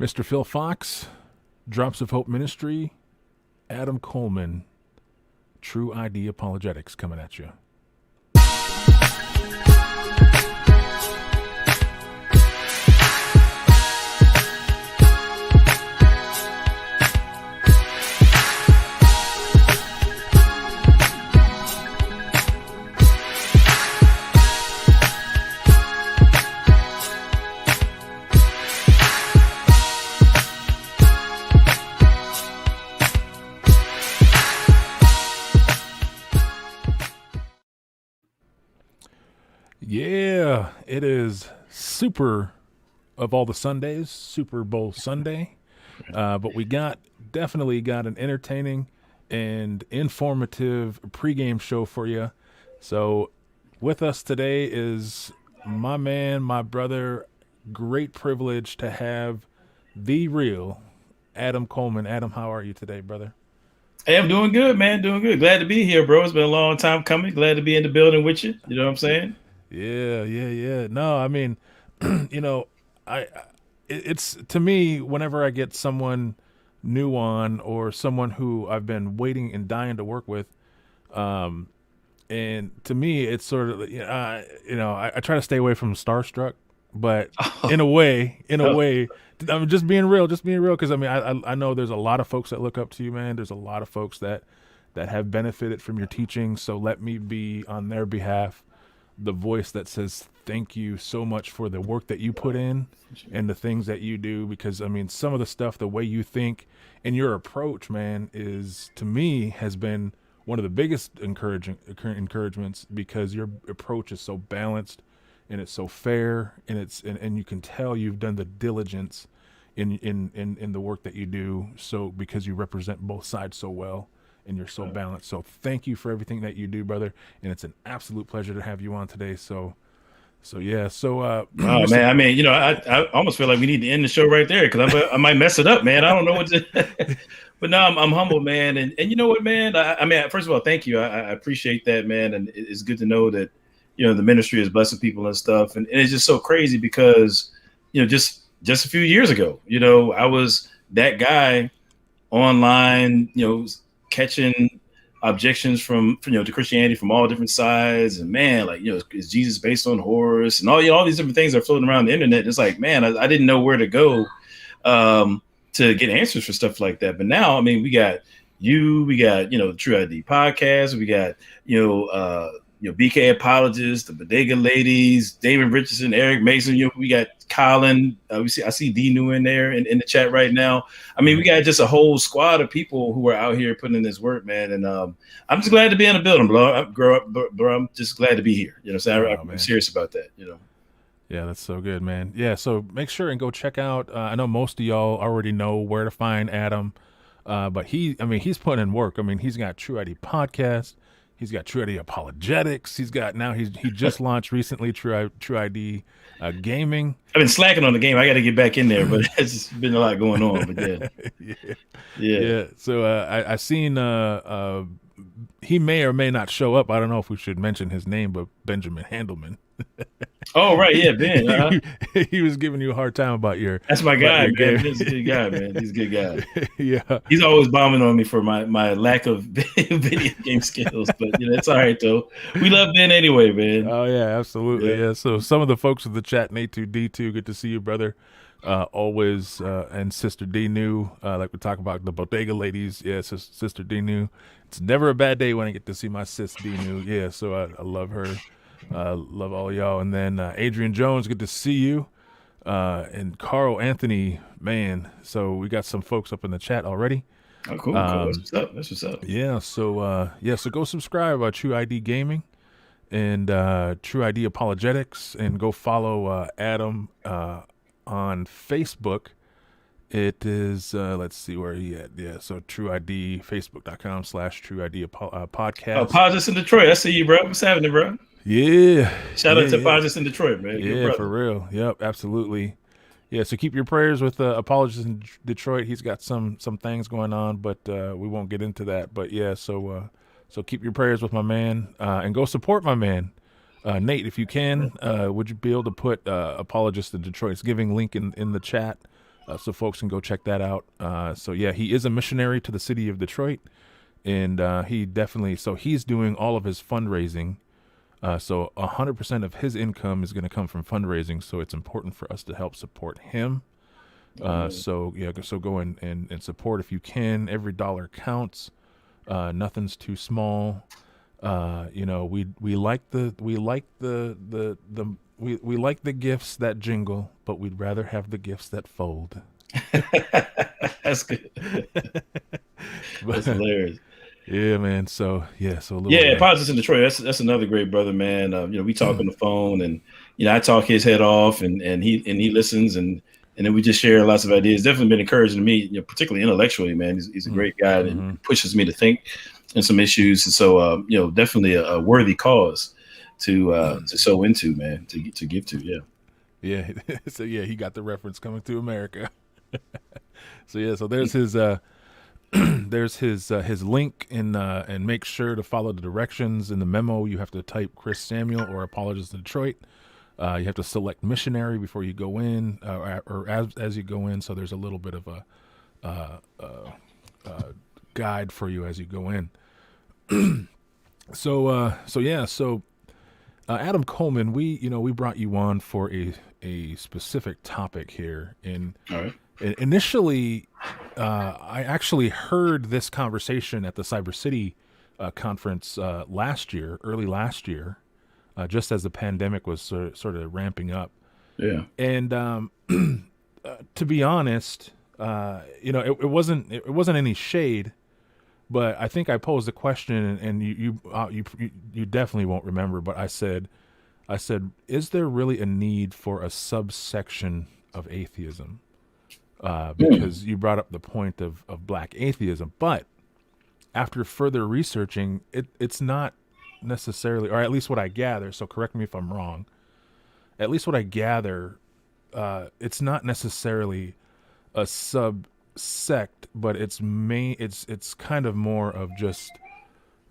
Mr. Phil Fox, Drops of Hope Ministry, Adam Coleman, Tru-ID Apologetics coming at you. Yeah, it is Super of all the Sundays, Super Bowl Sunday. But we definitely got an entertaining and informative pregame show for you. So with us today is my man, my brother. Great privilege to have the real Adam Coleman. Adam, how are you today, brother? Hey, I'm doing good, man. Doing good. Glad to be here, bro. It's been a long time coming. Glad to be in the building with you. You know what I'm saying? Yeah. No, I mean, you know, it's to me whenever I get someone new on or someone who I've been waiting and dying to work with, and to me it's sort of I try to stay away from starstruck, but in a way, I'm just being real, because I mean I know there's a lot of folks that look up to you, man. There's a lot of folks that have benefited from your teaching, so let me be on their behalf the voice that says thank you so much for the work that you put in and the things that you do, because I mean some of the stuff, the way you think and your approach, man, is to me has been one of the biggest encouragements, because your approach is so balanced and it's so fair, and you can tell you've done the diligence in the work that you do, so because you represent both sides so well and you're so balanced. So thank you for everything that you do, brother. And it's an absolute pleasure to have you on today. So yeah. Oh man, I mean, I almost feel like we need to end the show right there, because I might mess it up, man. I don't know what to. But no, I'm humble, man. And you know what, man? I mean, first of all, thank you. I appreciate that, man. And it's good to know that the ministry is blessing people and stuff. And it's just so crazy because just a few years ago, I was that guy online, catching objections from to Christianity from all different sides, and man, like is Jesus based on Horus, and all these different things are floating around the internet. It's like, man, I didn't know where to go to get answers for stuff like that. But now, I mean, we got the Tru-ID podcast, we got BK Apologists, the Bodega Ladies, David Richardson, Eric Mason. We got Colin. I see D New in there in the chat right now. I mean, we got just a whole squad of people who are out here putting in this work, man. And I'm just glad to be in the building, bro. I'm just glad to be here. I'm serious about that. Yeah, that's so good, man. Yeah, so make sure and go check out. I know most of y'all already know where to find Adam, but he's putting in work. I mean, he's got Tru-ID podcast. He's got Tru-ID Apologetics. He just launched recently Tru-ID Gaming. I've been slacking on the game. I got to get back in there, but it's just been a lot going on. But yeah. So I seen he may or may not show up. I don't know if we should mention his name, but Benjamin Handelman. Oh right, yeah, Ben. He was giving you a hard time about your. That's my guy, man. He's a good guy, man. He's a good guy. Yeah, he's always bombing on me for my lack of video game skills, but it's all right though. We love Ben anyway, man. Oh yeah, absolutely. Yeah. So some of the folks in the chat, Nate2D2, good to see you, brother. Always and Sister D New, like we talk about the Bodega Ladies. Yeah, Sister D New. It's never a bad day when I get to see my sis D New. Yeah, so I love her. Love all y'all. And then Adrian Jones, good to see you. And Carl Anthony, man. So we got some folks up in the chat already. Oh, cool. That's what's up. Yeah. So so go subscribe to Tru-ID Gaming and Tru-ID Apologetics, and go follow Adam on Facebook. It is let's see where he at. Yeah, so Tru-ID, facebook.com/Tru-ID podcast. Apologists in Detroit. I see you, bro. What's happening, bro? Yeah. Shout out to Apologists in Detroit, man. Yeah, for real. Yep, absolutely. Yeah, so keep your prayers with Apologists in Detroit. He's got some things going on, but we won't get into that. But yeah, so keep your prayers with my man, and go support my man. Nate, if you can, would you be able to put Apologists in Detroit's giving link in the chat? so folks can go check that out. So yeah, he is a missionary to the city of Detroit, and he definitely, so he's doing all of his fundraising. So 100% of his income is going to come from fundraising. So it's important for us to help support him. So yeah, so go and support if you can. Every dollar counts. Nothing's too small. We like the gifts that jingle, but we'd rather have the gifts that fold. That's good. That's hilarious. Yeah, man. So yeah, Politics in Detroit. That's another great brother, man. We talk on the phone, and I talk his head off, and he listens, and then we just share lots of ideas. Definitely been encouraging to me, particularly intellectually, man. He's a great guy, and pushes me to think in some issues. And so, definitely a worthy cause to sow into, man, to give to. Yeah. So yeah, he got the reference Coming to America. So there's his there's his link, and make sure to follow the directions in the memo. You have to type Chris Samuel or Apologist in Detroit. You have to select missionary before you go in, or as you go in. So there's a little bit of a guide for you as you go in. So Adam Coleman, we brought you on for a specific topic here. And all right. Initially, I actually heard this conversation at the Cyber City conference early last year, just as the pandemic was sort of ramping up. Yeah. And to be honest, it wasn't any shade, but I think I posed a question, and you definitely won't remember, but I said, is there really a need for a subsection of atheism? Because you brought up the point of black atheism, but after further researching, it's not necessarily, or at least what I gather, so correct me if I'm wrong, at least what I gather, it's not necessarily a subsect, but it's kind of more of just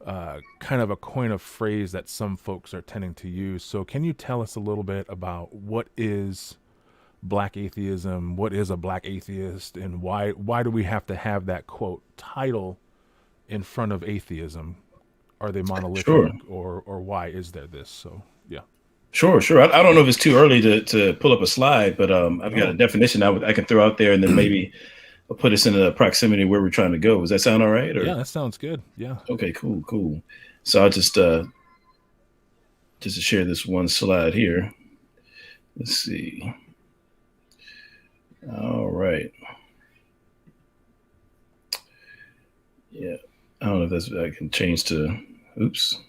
kind of a coin of phrase that some folks are tending to use. So can you tell us a little bit about what is black atheism, what is a black atheist, and why do we have to have that quote title in front of atheism? Are they monolithic? Sure. or why is there this? So yeah. Sure. I don't know if it's too early to pull up a slide, but I've got a definition I can throw out there, and then maybe I'll put us in the proximity where we're trying to go. Does that sound all right? Or? Yeah, that sounds good. Yeah. Okay, cool. So I'll just to share this one slide here. Let's see. All right. Yeah. I don't know if I can change to, oops.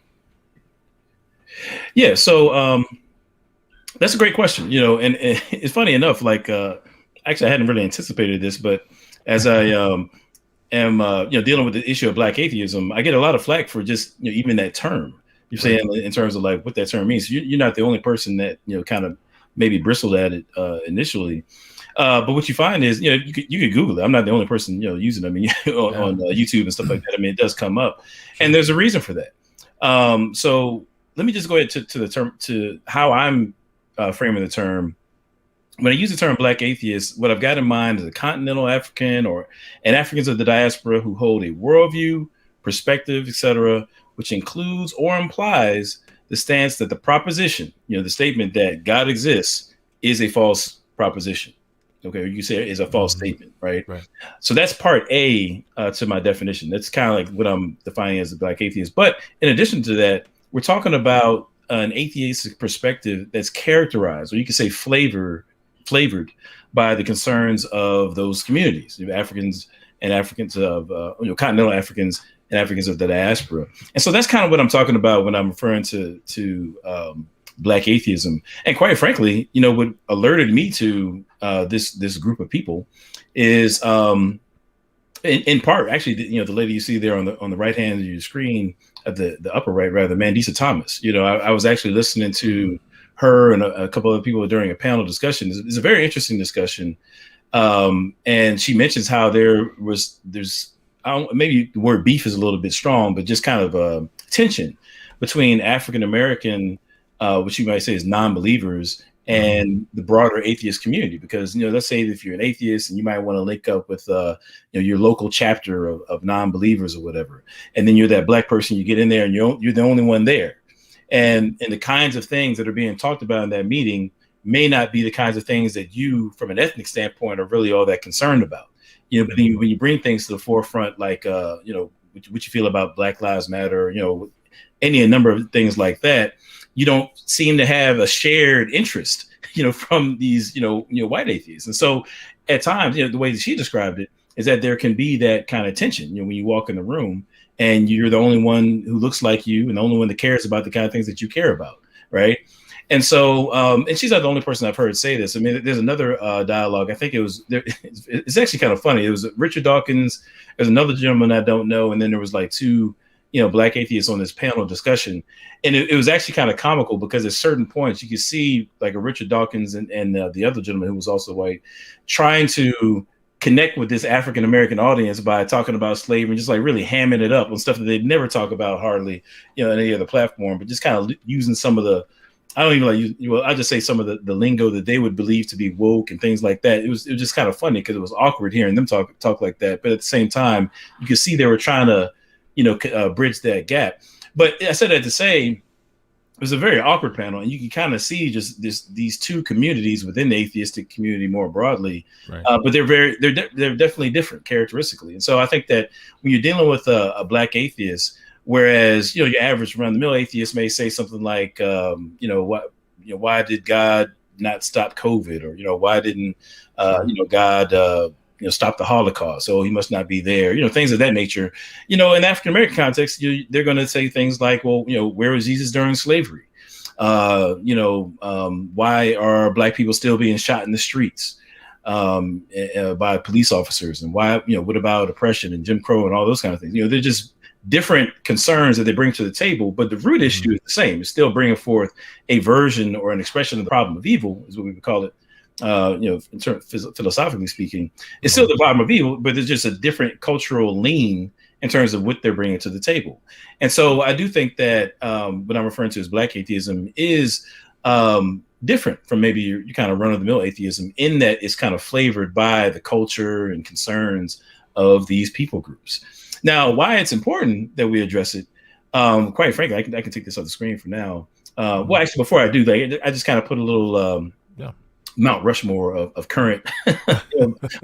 Yeah. So that's a great question, and it's funny enough, like, actually I hadn't really anticipated this, but as I am, dealing with the issue of black atheism, I get a lot of flack for just, even that term. You're saying in terms of like what that term means. You're not the only person that, kind of maybe bristled at it initially. But what you find is, you could Google it. I'm not the only person, using them on YouTube and stuff like that. I mean, it does come up, and there's a reason for that. So let me just go ahead to the term, to how I'm framing the term. When I use the term black atheist, what I've got in mind is a continental African and Africans of the diaspora who hold a worldview, perspective, etc., which includes or implies the stance that the proposition, the statement that God exists, is a false proposition. Okay, you say is a false statement, right? So that's part A to my definition. That's kind of like what I'm defining as a black atheist. But in addition to that, we're talking about an atheistic perspective that's characterized, or you could say flavored by the concerns of those communities, Africans and Africans of continental Africans and Africans of the diaspora. And so that's kind of what I'm talking about when I'm referring to black atheism. And quite frankly, what alerted me to this group of people is in part, actually, the lady you see there on the right hand of your screen, at the upper right, rather, Mandisa Thomas. I was actually listening to her and a couple of people during a panel discussion. It's a very interesting discussion, and she mentions how there's maybe the word beef is a little bit strong, but just kind of tension between African American, which you might say is non-believers, and the broader atheist community. Because, let's say if you're an atheist and you might want to link up with your local chapter of non-believers or whatever, and then you're that black person, you get in there and you're the only one there, and the kinds of things that are being talked about in that meeting may not be the kinds of things that you, from an ethnic standpoint, are really all that concerned about. But then when you bring things to the forefront, like what you feel about Black Lives Matter, any number of things like that, you don't seem to have a shared interest, from these, white atheists. And so at times, the way that she described it is that there can be that kind of tension, when you walk in the room and you're the only one who looks like you and the only one that cares about the kind of things that you care about. Right. And so, and she's not the only person I've heard say this. I mean, there's another dialogue. I think it was there. It's actually kind of funny. It was Richard Dawkins. There's another gentleman I don't know. And then there was like two, black atheists on this panel discussion. And it was actually kind of comical because at certain points you could see like a Richard Dawkins and the other gentleman who was also white trying to connect with this African-American audience by talking about slavery and just like really hamming it up on stuff that they'd never talk about hardly, in any other platform, but just kind of using some of the, I don't even like I just say some of the lingo that they would believe to be woke and things like that. It was just kind of funny because it was awkward hearing them talk like that. But at the same time, you could see they were trying to, bridge that gap. But I said that to say it was a very awkward panel, and you can kind of see just these two communities within the atheistic community more broadly. Right. But they're definitely different characteristically. And so I think that when you're dealing with a black atheist, whereas, your average run-of-the-mill atheist may say something like, why did God not stop COVID? Or, why didn't, God, stop the Holocaust? So he must not be there, things of that nature. In African-American context, they're going to say things like, well, where was Jesus during slavery? Why are black people still being shot in the streets by police officers? And why, what about oppression and Jim Crow and all those kind of things? They're just different concerns that they bring to the table, but the root issue is the same. It's still bringing forth a version or an expression of the problem of evil, is what we would call it. In terms philosophically speaking, it's still the problem of evil, but there's just a different cultural lean in terms of what they're bringing to the table. And so I do think that what I'm referring to as black atheism is different from maybe your kind of run-of-the-mill atheism, in that it's kind of flavored by the culture and concerns of these people groups. Now, why it's important that we address it, quite frankly, I can take this off the screen for now. Well, actually, before I do that, I just kind of put a little Mount Rushmore of current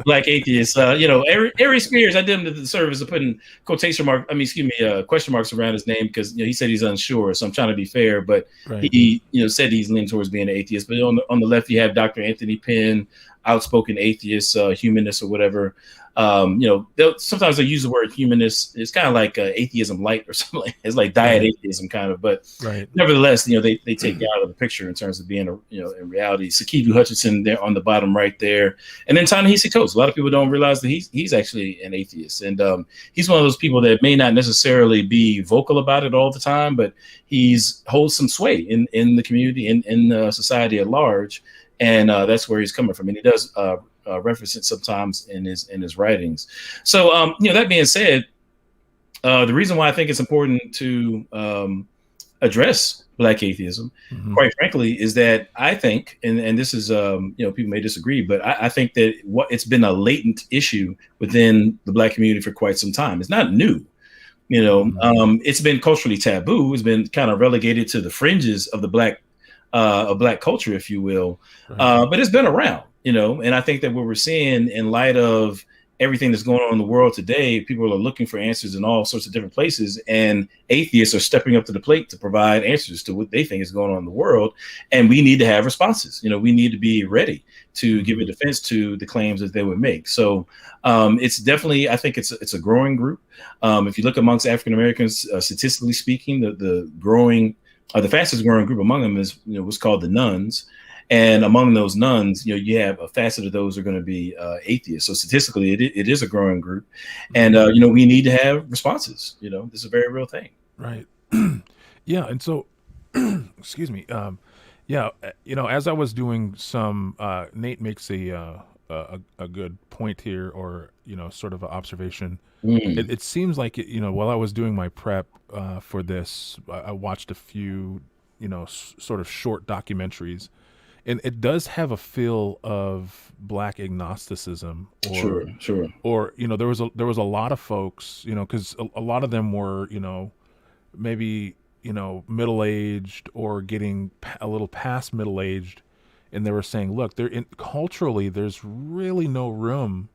black atheists. Ari Spears, I did him the service of putting question marks around his name because he said he's unsure. So I'm trying to be fair, but he said he's leaning towards being an atheist. But on the left, you have Dr. Anthony Penn, outspoken atheist, humanist or whatever. Sometimes they use the word humanist. It's kind of like atheism light or something. It's like diet atheism kind of, but nevertheless, they take you out of the picture in terms of being in reality. Sakibu Hutchinson there on the bottom right there, and then Ta-Nehisi Coates. A lot of people don't realize that he's actually an atheist, and he's one of those people that may not necessarily be vocal about it all the time, but he's holds some sway in the community, in society at large, and that's where he's coming from, and he does reference it sometimes in his writings. So that being said, the reason why I think it's important to address black atheism, quite frankly, is that I think, and this is people may disagree, but I think that it's been a latent issue within the black community for quite some time. It's not new. It's been culturally taboo. It's been kind of relegated to the fringes of the black culture, if you will. But it's been around. And I think that what we're seeing in light of everything that's going on in the world today, people are looking for answers in all sorts of different places, and atheists are stepping up to the plate to provide answers to what they think is going on in the world. And we need to have responses. We need to be ready to give a defense to the claims that they would make. So it's definitely, I think it's a growing group. If you look amongst African Americans, statistically speaking, the fastest growing group among them is what's called the nuns. And among those nuns, you have a facet of those are going to be atheists. So statistically, it is a growing group, and we need to have responses. This is a very real thing. Right. Yeah. And so, excuse me. As I was doing some, Nate makes a good point here, or sort of an observation. It seems like while I was doing my prep for this, I watched a few sort of short documentaries. and it does have a feel of Black agnosticism, Sure, sure. or there was a lot of folks, because a lot of them were, maybe middle aged or getting a little past middle aged, and they were saying, look, culturally there's really no room,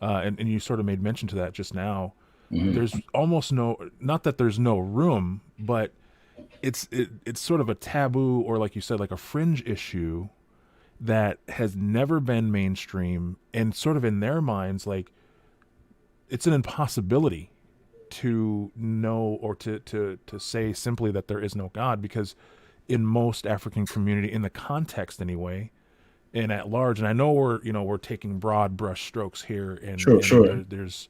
and you sort of made mention to that just now. There's almost not that there's no room, but it's sort of a taboo, or like you said, like a fringe issue that has never been mainstream, and sort of in their minds, like it's an impossibility to know, or to say simply that there is no God, because in most African community, in the context anyway, and at large, and I know we're taking broad brush strokes here, and, Sure, sure. there's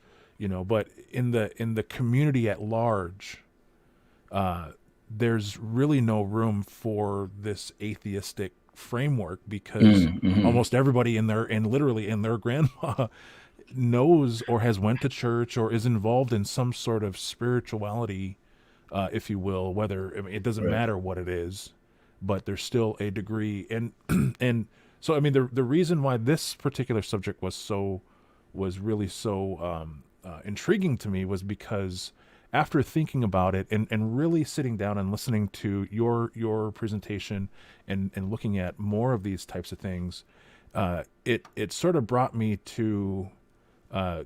but in the community at large, there's really no room for this atheistic framework, because almost everybody literally in their grandma knows or has went to church or is involved in some sort of spirituality, if you will, whether, I mean, it doesn't matter what it is, but there's still a degree. And and so, I mean, the reason why this particular subject was really so intriguing to me was because after thinking about it, and really sitting down and listening to your presentation, and looking at more of these types of things, it sort of brought me to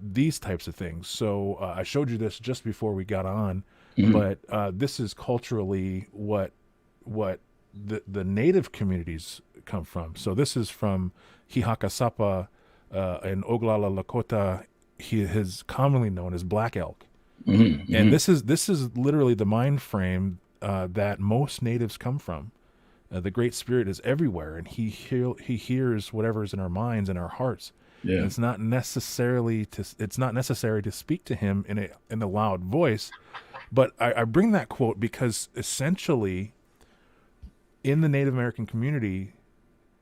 these types of things. So I showed you this just before we got on, but this is culturally what the native communities come from. So this is from Hihakasapa and Oglala Lakota. He is commonly known as Black Elk. And this is literally the mind frame that most natives come from. The Great Spirit is everywhere, and he hears whatever's in our minds and our hearts. Yeah. And it's not necessary to speak to him in a loud voice. But I bring that quote because essentially, in the Native American community,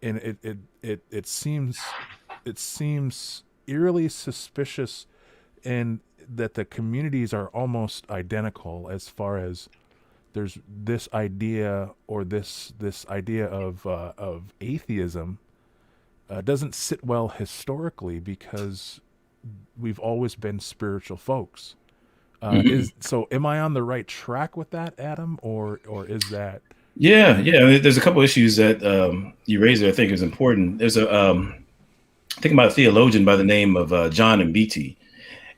and it seems eerily suspicious, and that the communities are almost identical as far as there's this idea, or this idea of atheism doesn't sit well historically, because we've always been spiritual folks. So am I on the right track with that, Adam, or is that? Yeah. I mean, there's a couple issues that you raised that I think is important. There's think about a theologian by the name of John Mbiti.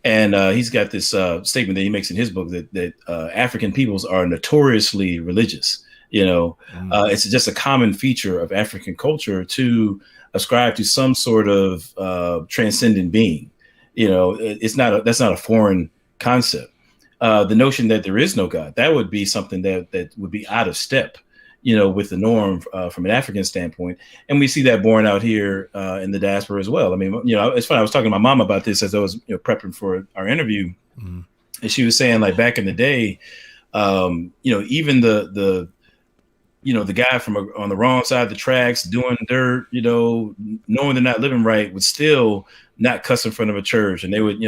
And he's got this statement that he makes in his book that African peoples are notoriously religious. It's just a common feature of African culture to ascribe to some sort of transcendent being. That's not a foreign concept. The notion that there is no God, that would be something that would be out of step, with the norm from an African standpoint. And we see that borne out here in the diaspora as well. I mean, it's funny. I was talking to my mom about this as I was prepping for our interview. And she was saying, like, back in the day, even the guy on the wrong side of the tracks doing dirt, knowing they're not living right, would still not cuss in front of a church. And they would,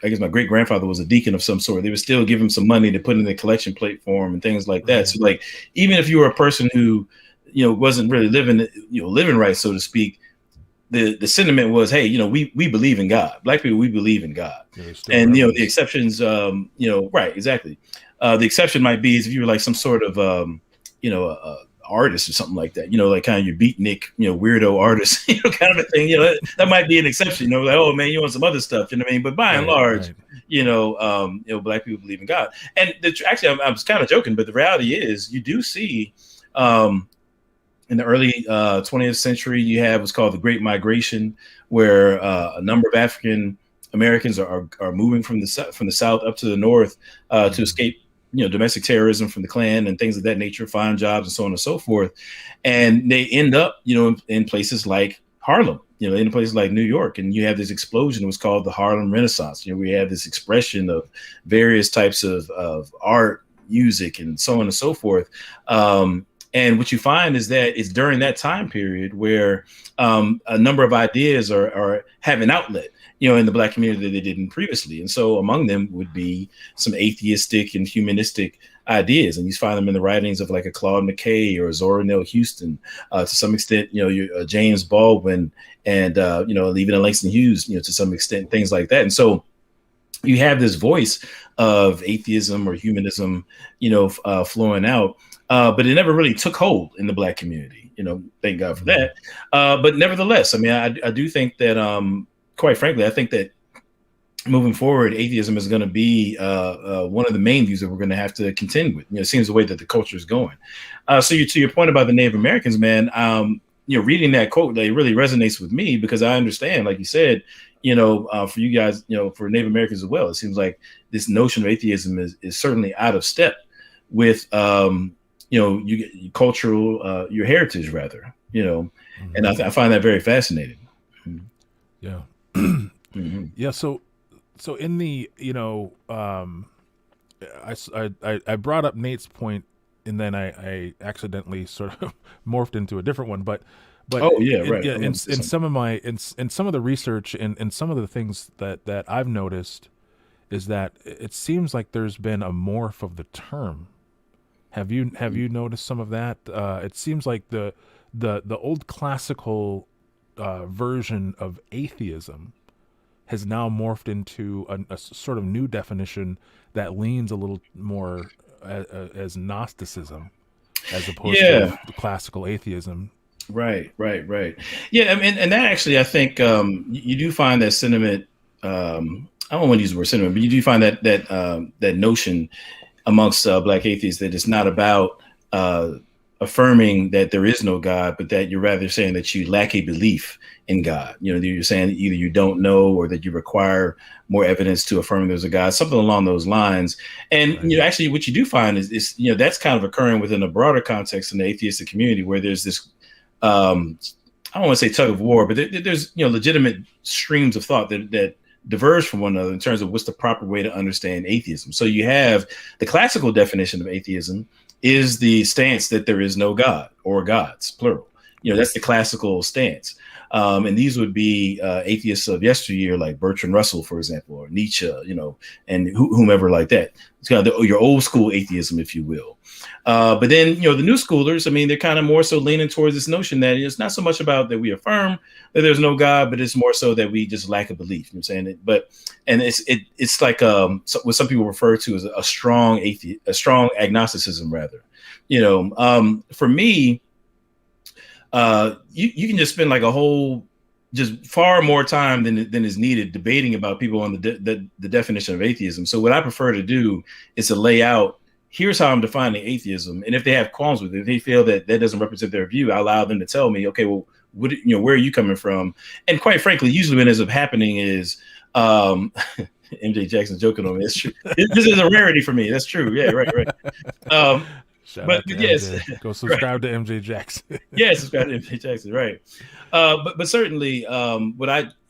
I guess my great grandfather was a deacon of some sort. They would still give him some money to put in the collection plate for him and things like that. So, like, even if you were a person who, wasn't really living right, so to speak, the sentiment was, hey, we believe in God. Black people, we believe in God. And the exceptions, right, exactly. The exception might be is if you were like some sort of artist or something like that, like kind of your beatnik, weirdo artist, kind of a thing, that might be an exception, like, oh man, you want some other stuff, what I mean? But by and large, Black people believe in God. And actually, I was kind of joking, but the reality is you do see in the early 20th century, you have what's called the Great Migration, where a number of African Americans are moving from the south up to the north to escape domestic terrorism from the Klan and things of that nature, find jobs and so on and so forth. And they end up, in places like Harlem, in places like New York. And you have this explosion, it was called the Harlem Renaissance. We have this expression of various types of art, music, and so on and so forth. And what you find is that it's during that time period where a number of ideas are have an outlet, in the Black community that they didn't previously. And so among them would be some atheistic and humanistic ideas, and you find them in the writings of like a Claude McKay or a Zora Neale Houston, to some extent, James Baldwin, and even a Langston Hughes, to some extent, things like that. And so you have this voice of atheism or humanism, flowing out, but it never really took hold in the Black community. Thank God for that. But nevertheless, I mean, I do think that, quite frankly, I think that moving forward, atheism is going to be one of the main views that we're going to have to contend with. It seems the way that the culture is going. So to your point about the Native Americans, man, reading that quote, it really resonates with me, because I understand, like you said, for you guys, for Native Americans as well, it seems like this notion of atheism is certainly out of step with, cultural, your heritage rather, Mm-hmm. and I find that very fascinating. Yeah. Mm-hmm. Yeah. So in the, I brought up Nate's point, and then I accidentally sort of morphed into a different one, but Oh yeah, right. in some of my in some of the research and some of the things that I've noticed is that it seems like there's been a morph of the term. Have you noticed some of that? It seems like the old classical version of atheism has now morphed into a sort of new definition that leans a little more as Gnosticism, as opposed to the classical atheism. Right. Yeah, I mean, and that actually, I think, you do find that sentiment. I don't want to use the word sentiment, but you do find that notion amongst Black atheists, that it's not about affirming that there is no God, but that you're rather saying that you lack a belief in God. You're saying that either you don't know, or that you require more evidence to affirm there's a God, something along those lines. And Right. actually, what you do find is that's kind of occurring within a broader context in the atheistic community, where there's this, I don't want to say tug of war, but there's legitimate streams of thought that diverge from one another in terms of what's the proper way to understand atheism. So you have the classical definition of atheism is the stance that there is no God, or gods, plural. That's the classical stance. And these would be atheists of yesteryear, like Bertrand Russell, for example, or Nietzsche, and whomever like that. It's kind of your old school atheism, if you will. But then, the new schoolers, I mean, they're kind of more so leaning towards this notion that it's not so much about that we affirm that there's no God, but it's more so that we just lack a belief. I'm saying it, and it's like what some people refer to as a strong agnosticism, rather. For me, you can just spend like a whole, just far more time than is needed debating about people on the definition of atheism. So what I prefer to do is to lay out, here's how I'm defining atheism. And if they have qualms with it, if they feel that doesn't represent their view, I allow them to tell me, okay, well, where are you coming from? And quite frankly, usually what ends up happening is, MJ Jackson joking on me. It's true. This is a rarity for me. That's true. Yeah, right. Shout out to yes, MJ. Go subscribe to MJ Jackson. Yeah, subscribe to MJ Jackson, right? But certainly,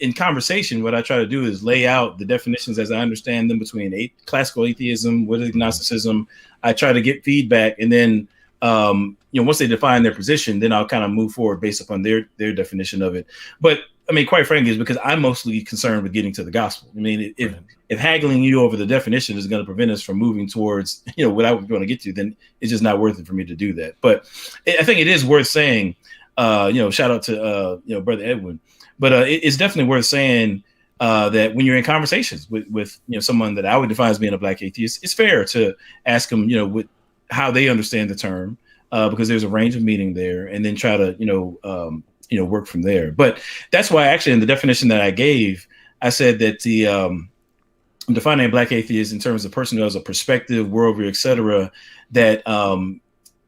in conversation, what I try to do is lay out the definitions as I understand them between classical atheism, what is agnosticism. I try to get feedback, and then once they define their position, then I'll kind of move forward based upon their definition of it. But I mean, quite frankly, it's because I'm mostly concerned with getting to the gospel. I mean, if haggling you over the definition is going to prevent us from moving towards what I would want to get to, then it's just not worth it for me to do that. But I think it is worth saying, shout out to Brother Edwin, but it's definitely worth saying that when you're in conversations with someone that I would define as being a Black atheist, it's fair to ask them how they understand the term, because there's a range of meaning there, and then try to work from there. But that's why actually in the definition that I gave, I said that I'm defining a Black atheist in terms of a person who has a perspective, worldview, etc., that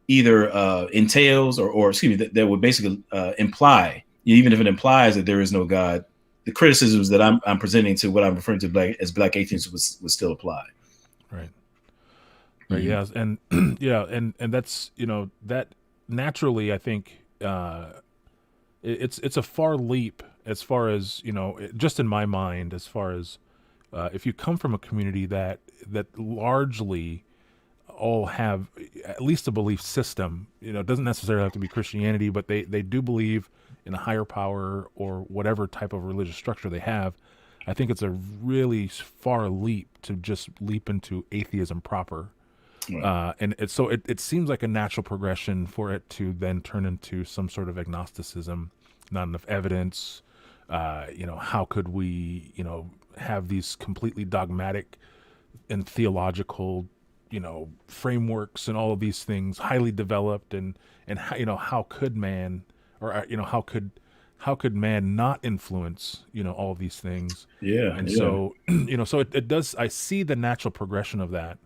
either entails or excuse me, that would basically imply, even if it implies that there is no God, the criticisms that I'm presenting to what I'm referring to as Black atheists would still apply. Right. Yeah, and and that's that naturally, I think it's a far leap as far as just in my mind, as far as if you come from a community that largely all have at least a belief system. It doesn't necessarily have to be Christianity, but they do believe in a higher power or whatever type of religious structure they have. I think it's a really far leap to just leap into atheism proper. Right. And it seems like a natural progression for it to then turn into some sort of agnosticism, not enough evidence. How could we, have these completely dogmatic and theological, frameworks and all of these things highly developed, and how could man, or how could man not influence, all of these things? Yeah. And so, so it does. I see the natural progression of that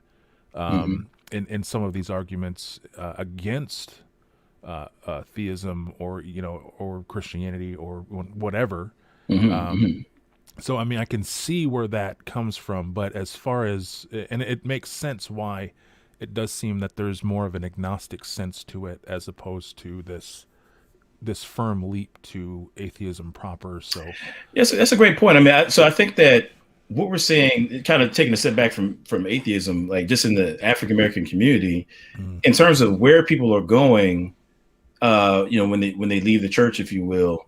in some of these arguments against theism, or or Christianity, or whatever. So I mean, I can see where that comes from, but as far as, and it makes sense why it does seem that there's more of an agnostic sense to it, as opposed to this firm leap to atheism proper. So yes, that's a great point. I mean, I think that what we're saying, kind of taking a step back from atheism, like just in the African American community, in terms of where people are going, when they leave the church, if you will.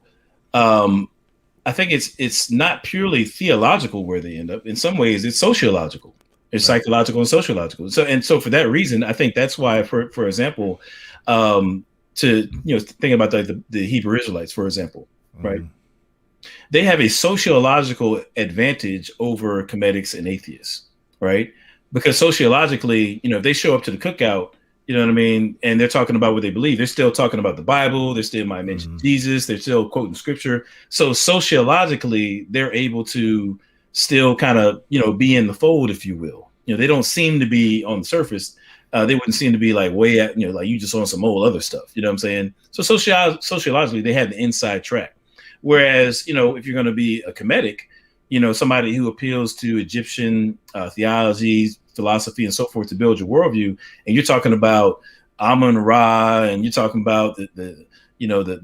I think it's not purely theological where they end up. In some ways, it's sociological. It's psychological and sociological. So for that reason, I think that's why, for example, to think about the Hebrew Israelites, for example, right? They have a sociological advantage over Comedics and atheists, right? Because sociologically, if they show up to the cookout, you know what I mean, and they're talking about what they believe, they're still talking about the Bible, they still might mention Jesus, they're still quoting scripture. So sociologically, they're able to still kind of, be in the fold, if you will. They don't seem to be on the surface. They wouldn't seem to be like way at, like you just on some old other stuff. You know what I'm saying? So sociologically, they have the inside track. Whereas, if you're going to be a Comedic, somebody who appeals to Egyptian theology, philosophy, and so forth to build your worldview, and you're talking about Amun-Ra, and you're talking about the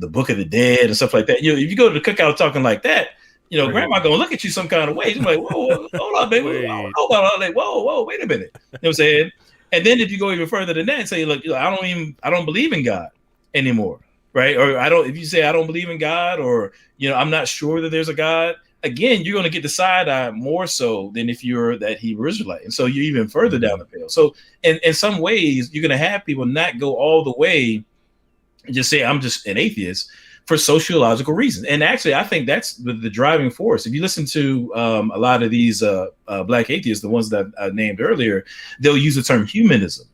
Book of the Dead and stuff like that. If you go to the cookout talking like that, grandma gonna look at you some kind of way. She's like, whoa, hold on, baby. Hold on, like, whoa, wait a minute. You know what I'm saying? And then if you go even further than that and say, look, I don't believe in God anymore, right? Or if you say I don't believe in God, or I'm not sure that there's a God, again, you're going to get the side eye more so than if you're that Hebrew Israelite. And so you're even further down the path. So in some ways, you're going to have people not go all the way and just say, I'm just an atheist, for sociological reasons. And actually, I think that's the driving force. If you listen to a lot of these Black atheists, the ones that I named earlier, they'll use the term humanism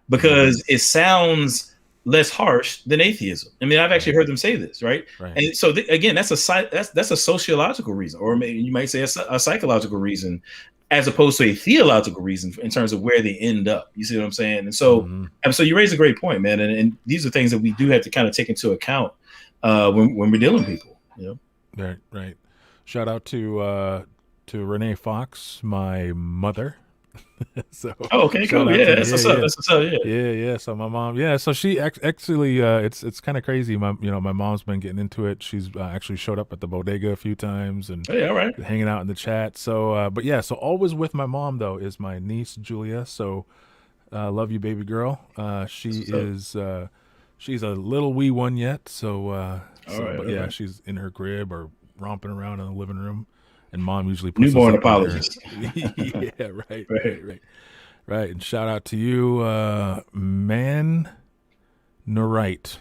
because it sounds less harsh than atheism. I mean, I've actually heard them say this, right? And so again, that's a sociological reason, or maybe you might say a psychological reason, as opposed to a theological reason in terms of where they end up. You see what I'm saying? And so, so you raise a great point, man. And these are things that we do have to kind of take into account when we're dealing with people. Right. Shout out to Renee Fox, my mother. So okay, cool. Yeah, that's what's up. Yeah. So my mom, so she actually, it's kind of crazy. My mom's been getting into it. She's actually showed up at the bodega a few times and all right, hanging out in the chat. So, so always with my mom though is my niece Julia. So, love you, baby girl. She's a little wee one yet. So, she's in her crib or romping around in the living room. And mom usually puts newborn apologies. Yeah, right. And shout out to you, man. Right.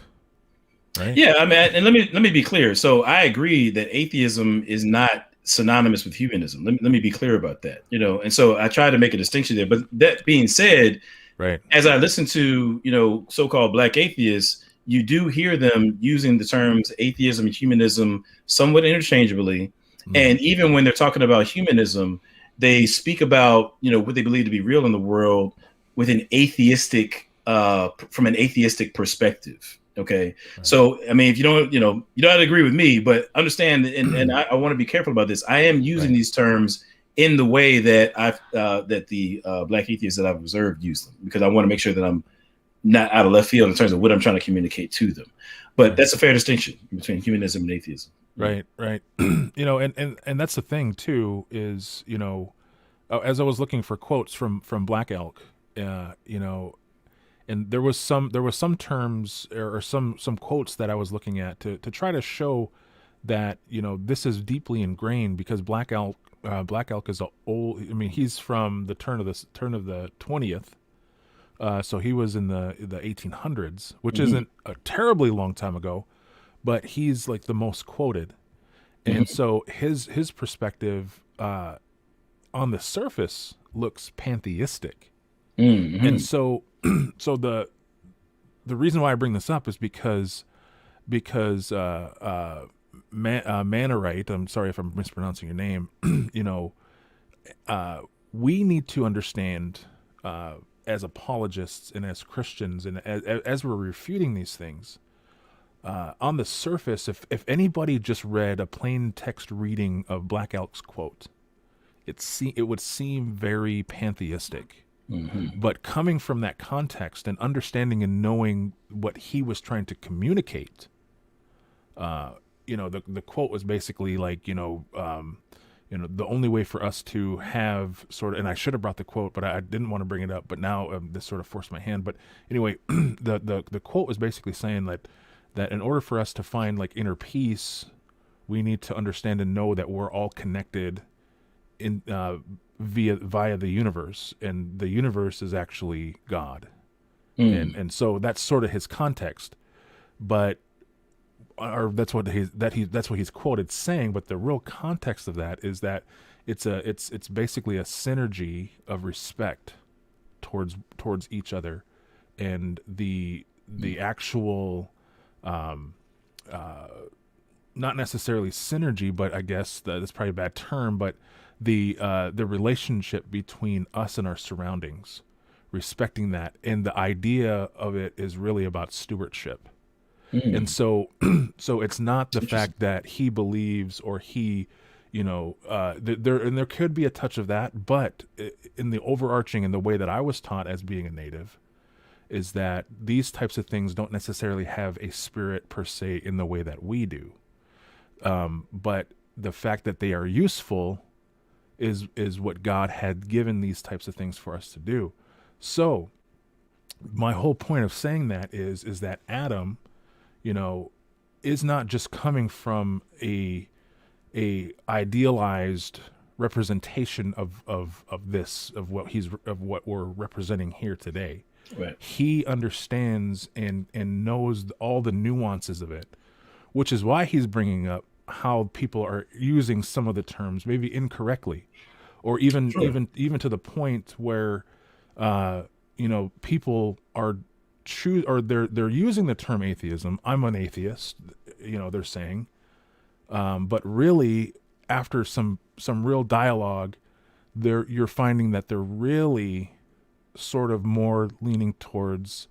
Yeah, I mean, and let me be clear. So I agree that atheism is not synonymous with humanism. Let me be clear about that. And so I try to make a distinction there. But that being said, right, as I listen to so-called Black atheists, you do hear them using the terms atheism and humanism somewhat interchangeably. And even when they're talking about humanism, they speak about, what they believe to be real in the world with an atheistic, from an atheistic perspective. Okay. Right. So, I mean, if you don't agree with me, but understand, and I want to be careful about this. I am using these terms in the way that that the Black atheists that I've observed use them, because I want to make sure that I'm not out of left field in terms of what I'm trying to communicate to them. But that's a fair distinction between humanism and atheism. Right. And that's the thing too, is, as I was looking for quotes from Black Elk, you know, and there was some terms or some quotes that I was looking at to try to show that, you know, this is deeply ingrained, because Black Elk is a old. I mean, he's from the turn of the 20th. So he was in the 1800s, which isn't a terribly long time ago, but he's like the most quoted. And so his perspective on the surface looks pantheistic. And so so the reason why I bring this up is because Mannerite, I'm sorry if I'm mispronouncing your name, you know, we need to understand as apologists and as Christians, and as we're refuting these things, on the surface, if anybody just read a plain text reading of Black Elk's quote, it would seem very pantheistic. But coming from that context and understanding and knowing what he was trying to communicate, you know, the quote was basically like, you know, the only way for us to have sort of, and I should have brought the quote, but I didn't want to bring it up, but now this sort of forced my hand. But anyway, the quote was basically saying that in order for us to find like inner peace, we need to understand and know that we're all connected in via the universe, and the universe is actually God. And so that's sort of his context, but or that's what he's quoted saying. But the real context of that is that it's basically a synergy of respect towards each other, and the actual not necessarily synergy, but I guess that's probably a bad term, but the relationship between us and our surroundings, respecting that, and the idea of it is really about stewardship. And so it's not the fact that he believes, or he, you know, there could be a touch of that, but in the overarching, and the way that I was taught as being a native, is that these types of things don't necessarily have a spirit per se in the way that we do, but the fact that they are useful is what God had given these types of things for us to do. So my whole point of saying that is that Adam, you know, is not just coming from a idealized representation of what we're representing here today. Right. He understands and knows all the nuances of it, which is why he's bringing up how people are using some of the terms maybe incorrectly, or even to the point where you know, people are they're using the term atheism. I'm an atheist, you know, they're saying, but really after some real dialogue, you're finding that they're really sort of more leaning towards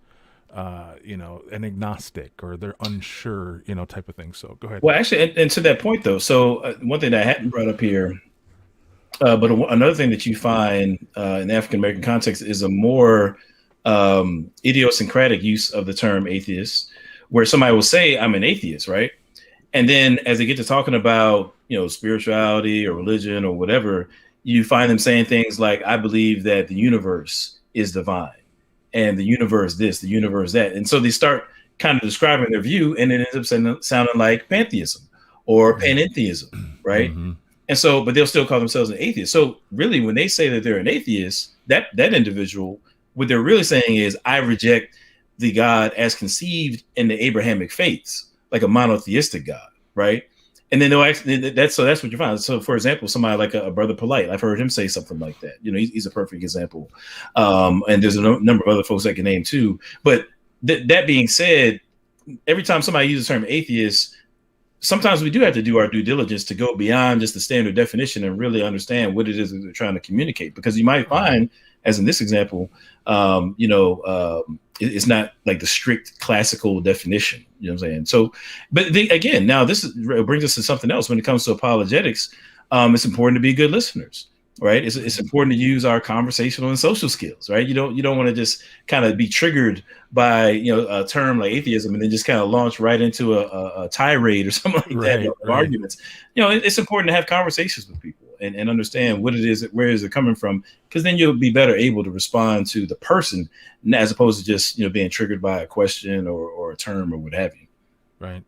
you know, an agnostic, or they're unsure, you know, type of thing. So go ahead. Well, actually, and to that point though, so one thing that I hadn't brought up here, but another thing that you find in the African American context is a more idiosyncratic use of the term atheist, where somebody will say, I'm an atheist, right? And then as they get to talking about, you know, spirituality or religion or whatever, you find them saying things like, I believe that the universe is divine, and the universe this, the universe that. And so they start kind of describing their view, and it ends up sounding like pantheism or panentheism, right? And so, but they'll still call themselves an atheist. So really, when they say that they're an atheist, that individual, what they're really saying is, I reject the God as conceived in the Abrahamic faiths, like a monotheistic God, right? And then they'll actually, that's what you find. So for example, somebody like a Brother Polite, I've heard him say something like that. You know, he's a perfect example. And there's a number of other folks I can name too. But that being said, every time somebody uses the term atheist, sometimes we do have to do our due diligence to go beyond just the standard definition and really understand what it is that they're trying to communicate. Because you might find, as in this example, you know, it's not like the strict classical definition, you know what I'm saying? So, but again, now this brings us to something else. When it comes to apologetics, it's important to be good listeners, right? It's important to use our conversational and social skills, right? You don't want to just kind of be triggered by, you know, a term like atheism and then just kind of launch right into a tirade or something like that, of arguments. You know, it's important to have conversations with people. and understand what it is, where is it coming from, because then you'll be better able to respond to the person as opposed to just being triggered by a question or a term or what have you. Right.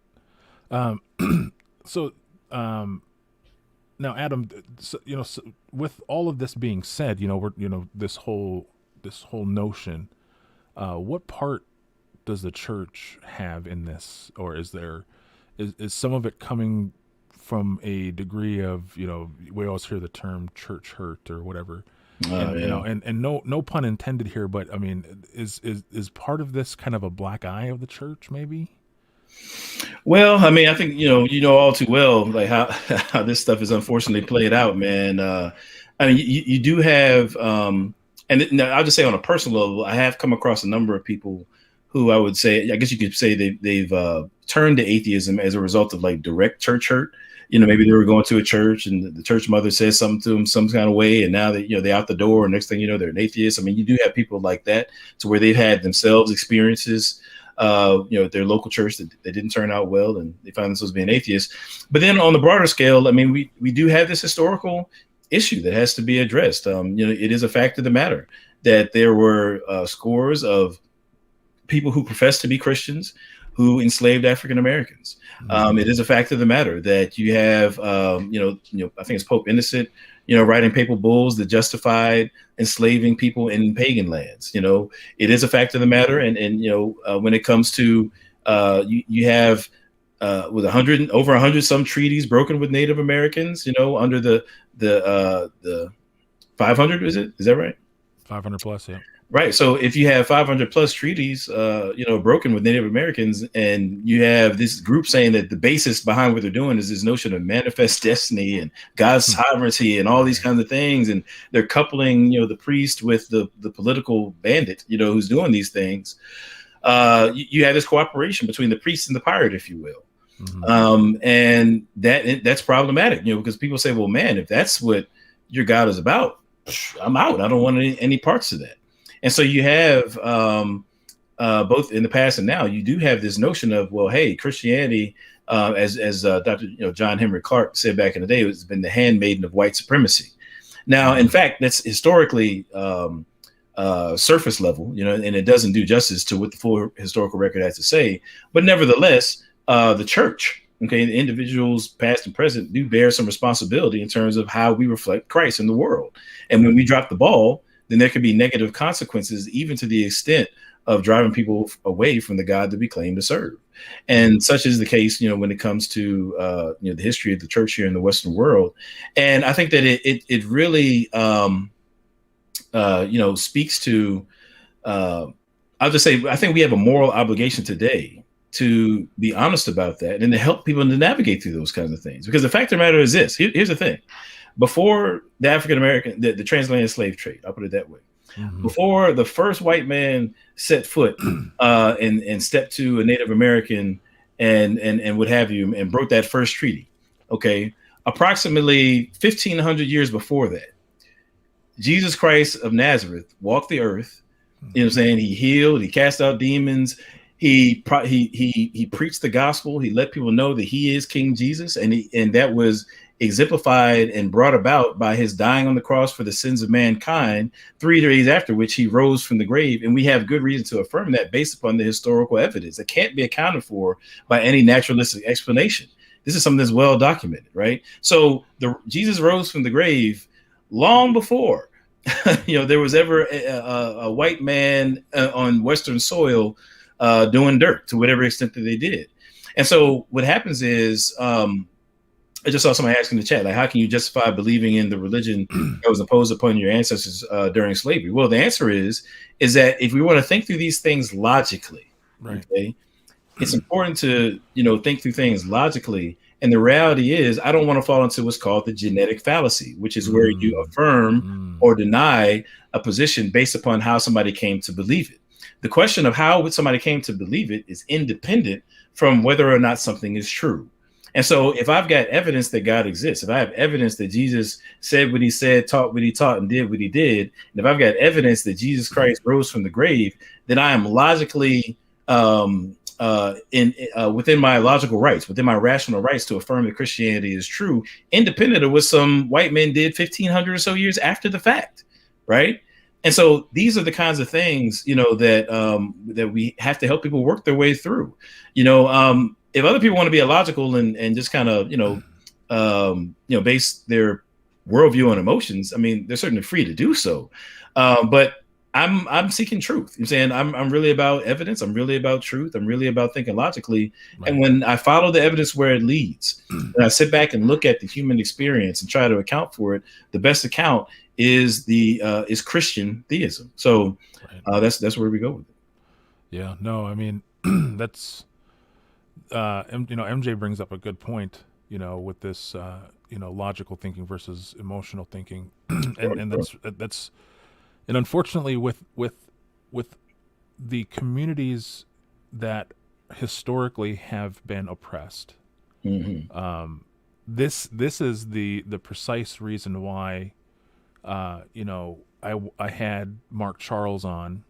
So now, Adam, so, with all of this being said, we're this whole notion. What part does the church have in this, or is some of it coming from a degree of we always hear the term church hurt or whatever, and no pun intended here, but I mean, is part of this kind of a black eye of the church, maybe? Well, I mean, I think all too well like how this stuff is unfortunately played out, man. I mean, you do have, and I'll just say on a personal level, I have come across a number of people who I would say, I guess you could say they've turned to atheism as a result of like direct church hurt. Maybe they were going to a church and the church mother says something to them some kind of way, and now that they're out the door, and next thing you know, they're an atheist. I mean, you do have people like that, to where they've had themselves experiences at their local church that didn't turn out well, and they find themselves being atheists. But then on the broader scale, I mean, we do have this historical issue that has to be addressed. It is a fact of the matter that there were scores of people who profess to be Christians who enslaved African Americans. It is a fact of the matter that you have, I think it's Pope Innocent, writing papal bulls that justified enslaving people in pagan lands. It is a fact of the matter. And when it comes to, you have with over 100 some treaties broken with Native Americans, under the 500, is that right? 500 plus, yeah. Right. So if you have 500 plus treaties, broken with Native Americans, and you have this group saying that the basis behind what they're doing is this notion of manifest destiny and God's sovereignty and all these kinds of things, and they're coupling, the priest with the political bandit, who's doing these things. You have this cooperation between the priest and the pirate, if you will. And that's problematic, because people say, well, man, if that's what your God is about, I'm out. I don't want any parts of that. And so you have both in the past and now, you do have this notion of, well, hey, Christianity, as Dr. John Henry Clark said back in the day, it's been the handmaiden of white supremacy. Now, in fact, that's historically surface level, and it doesn't do justice to what the full historical record has to say. But nevertheless, the church, the individuals past and present do bear some responsibility in terms of how we reflect Christ in the world. And when we drop the ball, then there could be negative consequences, even to the extent of driving people away from the God that we claim to serve. And such is the case, when it comes to, the history of the church here in the Western world. And I think that it really, speaks to, I'll just say, I think we have a moral obligation today to be honest about that and to help people to navigate through those kinds of things. Because the fact of the matter is this, here's the thing. Before the African-American, the transatlantic slave trade, I'll put it that way. Before the first white man set foot and stepped to a Native American and what have you, and broke that first treaty, approximately 1,500 years before that, Jesus Christ of Nazareth walked the earth. He healed, he cast out demons, he preached the gospel, he let people know that he is King Jesus, and that was exemplified and brought about by his dying on the cross for the sins of mankind, 3 days after which he rose from the grave. And we have good reason to affirm that based upon the historical evidence that can't be accounted for by any naturalistic explanation. This is something that's well documented, right? So Jesus rose from the grave long before there was ever a white man on Western soil doing dirt to whatever extent that they did. And so what happens is, I just saw somebody asking in the chat, like, how can you justify believing in the religion that was imposed upon your ancestors during slavery? Well, the answer is that if we want to think through these things logically, right, it's important to, think through things logically. And the reality is, I don't want to fall into what's called the genetic fallacy, which is where you affirm or deny a position based upon how somebody came to believe it. The question of how somebody came to believe it is independent from whether or not something is true. And so if I've got evidence that God exists, if I have evidence that Jesus said what he said, taught what he taught, and did what he did, and if I've got evidence that Jesus Christ rose from the grave, then I am logically in within my logical rights, within my rational rights to affirm that Christianity is true, independent of what some white men did 1,500 or so years after the fact, right? And so these are the kinds of things, that we have to help people work their way through. If other people want to be illogical and just kind of, base their worldview on emotions, I mean, they're certainly free to do so. But I'm seeking truth. I'm saying I'm really about evidence. I'm really about truth. I'm really about thinking logically. Right. And when I follow the evidence where it leads, and I sit back and look at the human experience and try to account for it, the best account is Christian theism. So that's where we go with it. Yeah. No, I mean that's MJ brings up a good point. With this logical thinking versus emotional thinking, and that's. And unfortunately, with the communities that historically have been oppressed, this is the precise reason why, I had Mark Charles on.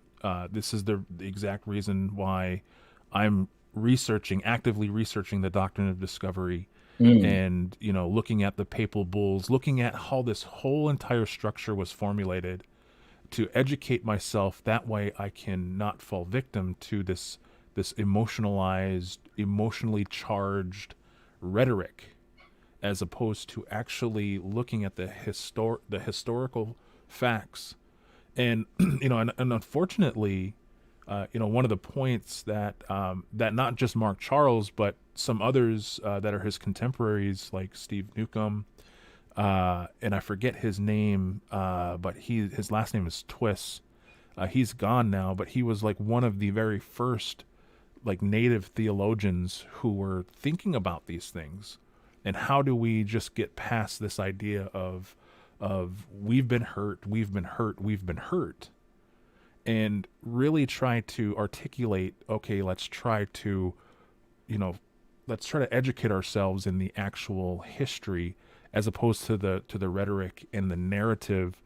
This is the exact reason why I'm actively researching the doctrine of discovery, and looking at the papal bulls, looking at how this whole entire structure was formulated, to educate myself. That way I can not fall victim to this emotionalized, emotionally charged rhetoric, as opposed to actually looking at the historical facts. And and unfortunately, one of the points that not just Mark Charles, but some others that are his contemporaries, like Steve Newcomb, and I forget his name, but his last name is Twiss. He's gone now, but he was like one of the very first native theologians who were thinking about these things. And how do we just get past this idea of we've been hurt, and really try to articulate, okay, let's try to educate ourselves in the actual history, as opposed to the rhetoric and the narrative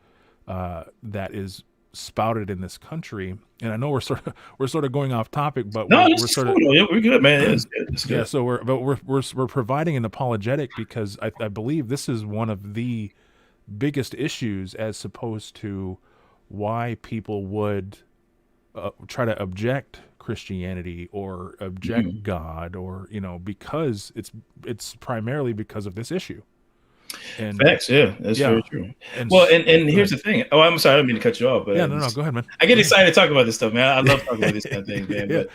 that is spouted in this country. And I know we're sort of going off topic, but we're good, man. It's good. Yeah. So we're providing an apologetic because I believe this is one of the biggest issues, as opposed to why people would try to object Christianity or object God, or because it's primarily because of this issue. And facts, that's very true. And here's the thing. Oh, I'm sorry, I don't mean to cut you off, but no, go ahead, man. I get excited to talk about this stuff, man. I love talking about these kind of things, man.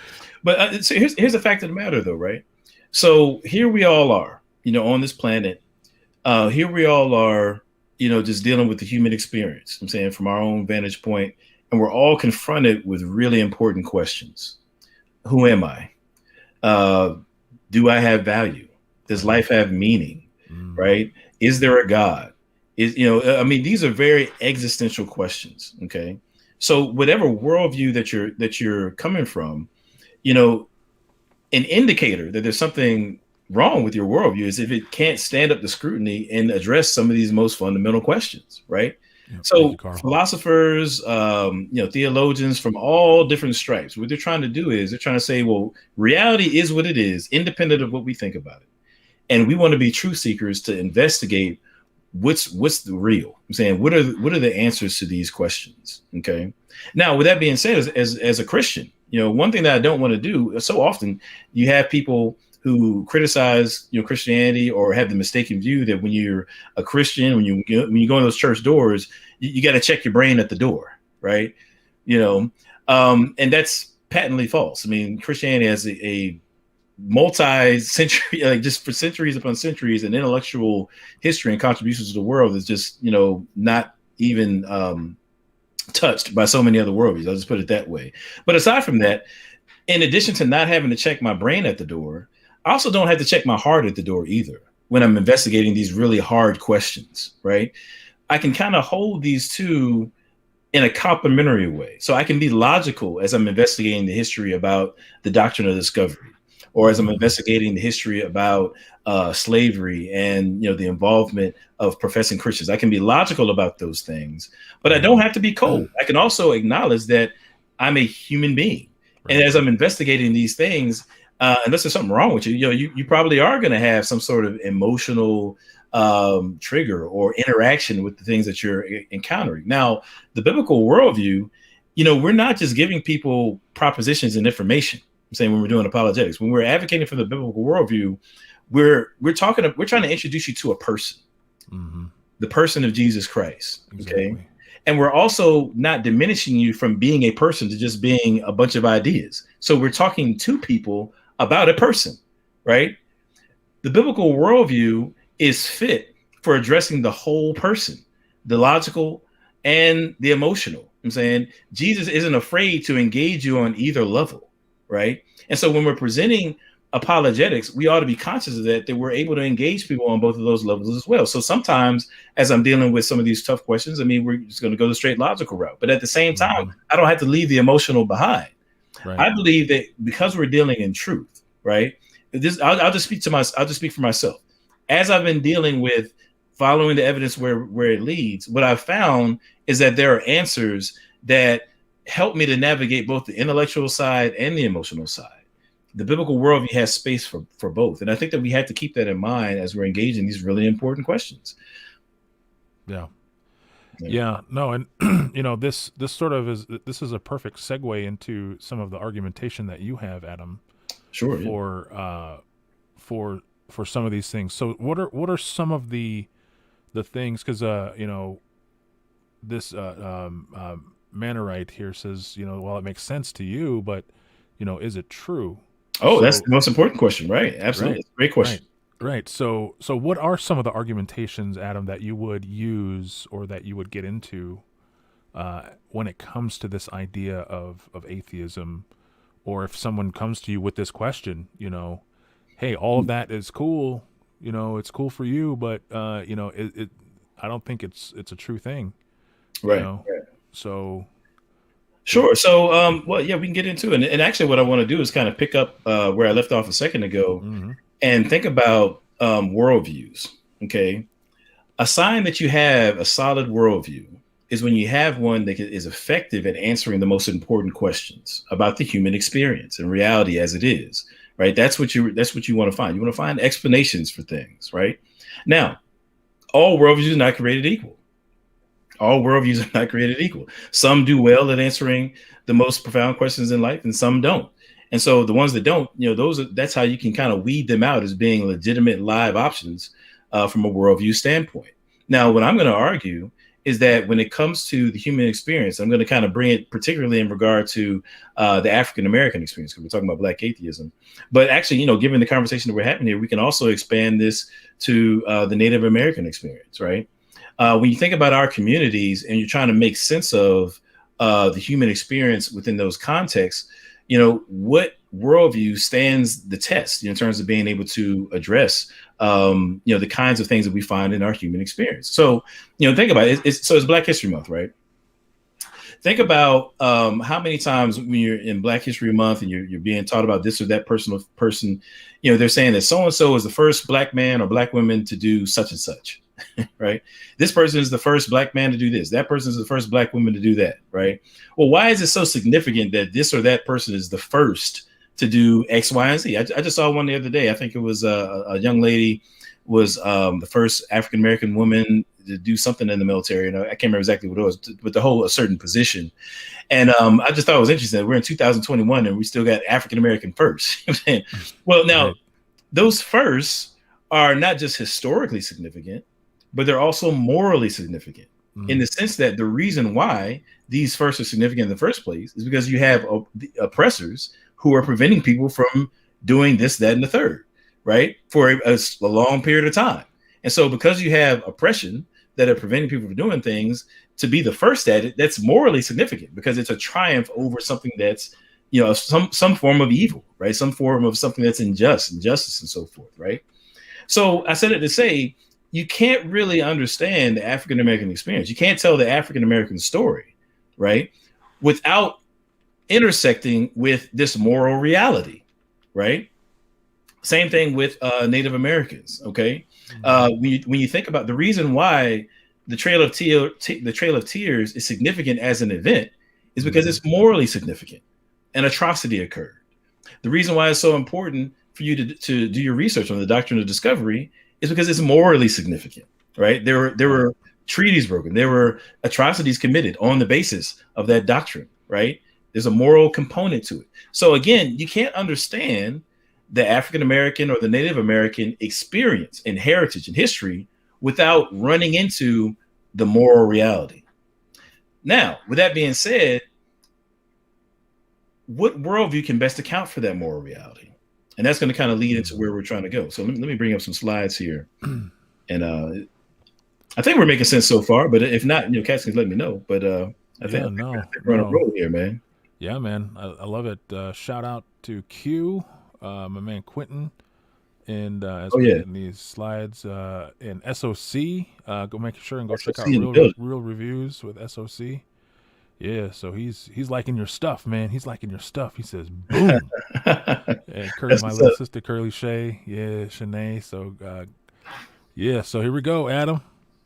But so here's the fact of the matter, though, right? So here we all are, on this planet. Here we all are, just dealing with the human experience. I'm saying, from our own vantage point, and we're all confronted with really important questions. Who am I? Do I have value? Does life have meaning? Right? Is there a God? These are very existential questions. Okay. So whatever worldview that you're coming from, an indicator that there's something wrong with your worldview is if it can't stand up to scrutiny and address some of these most fundamental questions. Right. Yeah, so philosophers, theologians from all different stripes, what they're trying to do is they're trying to say, well, reality is what it is, independent of what we think about it. And we want to be truth seekers to investigate what's the real. I'm saying, what are the answers to these questions? Okay. Now, with that being said, as a Christian, one thing that I don't want to do, so often you have people who criticize Christianity, or have the mistaken view that when you're a Christian, when you go in those church doors, you got to check your brain at the door, right? And that's patently false. I mean, Christianity has a multi-century, just for centuries upon centuries, and intellectual history and contributions to the world is just not even touched by so many other worldviews. I'll just put it that way. But aside from that, in addition to not having to check my brain at the door, I also don't have to check my heart at the door either when I'm investigating these really hard questions, right? I can kind of hold these two in a complementary way. So I can be logical as I'm investigating the history about the doctrine of discovery, or as I'm investigating the history about slavery and the involvement of professing Christians. I can be logical about those things, but I don't have to be cold. I can also acknowledge that I'm a human being, And as I'm investigating these things, unless there's something wrong with you, you probably are going to have some sort of emotional trigger or interaction with the things that you're encountering. Now, the biblical worldview, we're not just giving people propositions and information. I'm saying when we're doing apologetics, when we're advocating for the biblical worldview, we're trying to introduce you to a person, the person of Jesus Christ. Okay. Exactly. And we're also not diminishing you from being a person to just being a bunch of ideas. So we're talking to people about a person, right? The biblical worldview is fit for addressing the whole person, the logical and the emotional. I'm saying Jesus isn't afraid to engage you on either level, right? And so when we're presenting apologetics, we ought to be conscious of that we're able to engage people on both of those levels as well. So sometimes as I'm dealing with some of these tough questions, I mean, we're just going to go the straight logical route, but at the same time, I don't have to leave the emotional behind. Right. I believe that because we're dealing in truth, right? I'll just speak for myself. As I've been dealing with following the evidence where it leads, what I've found is that there are answers that help me to navigate both the intellectual side and the emotional side. The biblical worldview has space for both. And I think that we have to keep that in mind as we're engaged in these really important questions. Yeah. No. And, this sort of this is a perfect segue into some of the argumentation that you have, Adam. Sure. For some of these things. So what are some of the things? Because, this Mannerite here says, well, it makes sense to you, but, is it true? Oh, that's the most important question, right? Absolutely. Right, great question. Right. So what are some of the argumentations, Adam, that you would use or that you would get into when it comes to this idea of atheism? Or if someone comes to you with this question, hey, all of that is cool, it's cool for you, but I don't think it's a true thing. Right. So sure. So, well, yeah, we can get into it. And actually what I want to do is kind of pick up where I left off a second ago and think about worldviews. Okay. A sign that you have a solid worldview is when you have one that is effective at answering the most important questions about the human experience and reality as it is, right? That's what you want to find. You want to find explanations for things, right? Now, all worldviews are not created equal. All worldviews are not created equal. Some do well at answering the most profound questions in life, and some don't. And so the ones that don't, that's how you can kind of weed them out as being legitimate live options from a worldview standpoint. Now, what I'm going to argue is that when it comes to the human experience, I'm going to kind of bring it particularly in regard to the African-American experience, because we're talking about Black atheism. But actually, given the conversation that we're having here, we can also expand this to the Native American experience, right? When you think about our communities and you're trying to make sense of the human experience within those contexts, what worldview stands the test in terms of being able to address the kinds of things that we find in our human experience. So, think about it. It's Black History Month, right? Think about how many times when you're in Black History Month and you're being taught about this or that person, they're saying that so-and-so is the first Black man or Black woman to do such and such, right? This person is the first Black man to do this. That person is the first Black woman to do that, right? Well, why is it so significant that this or that person is the first to do X, Y, and Z? I just saw one the other day. I think it was a young lady was the first African-American woman to do something in the military. I can't remember exactly what it was, but the whole a certain position. And I just thought it was interesting. We're in 2021 and we still got African-American first. Well, now those firsts are not just historically significant, but they're also morally significant in the sense that the reason why these firsts are significant in the first place is because you have oppressors who are preventing people from doing this, that, and the third, right? For a long period of time. And so because you have oppression that are preventing people from doing things, to be the first at it, that's morally significant because it's a triumph over something that's, some form of evil, right? Some form of something that's injustice and so forth, right? So I said it to say, you can't really understand the African-American experience. You can't tell the African-American story, right? Without intersecting with this moral reality, right? Same thing with Native Americans, okay? When you think about the reason why the Trail of Tears is significant as an event is because it's morally significant. an atrocity occurred. The reason why it's so important for you to do your research on the doctrine of discovery is because it's morally significant, right? There were treaties broken. There were atrocities committed on the basis of that doctrine, right? There's a moral component to it. So again, you can't understand the African American or the Native American experience and heritage and history without running into the moral reality. Now, with that being said, what worldview can best account for that moral reality? And that's going to kind of lead into where we're trying to go. So let me bring up some slides here. And I think we're making sense so far, but if not, Cass can let me know. But I think we're on a roll here, man. Yeah, man. I love it. Shout out to Q, my man Quentin. And as we're getting these slides in SOC, go make sure and go check out real reviews with SOC. Yeah, so he's liking your stuff, man. He's liking your stuff. He says, boom. And Curly, my little sister, Curly Shay. Yeah, Shanae. So, yeah, so here we go, Adam.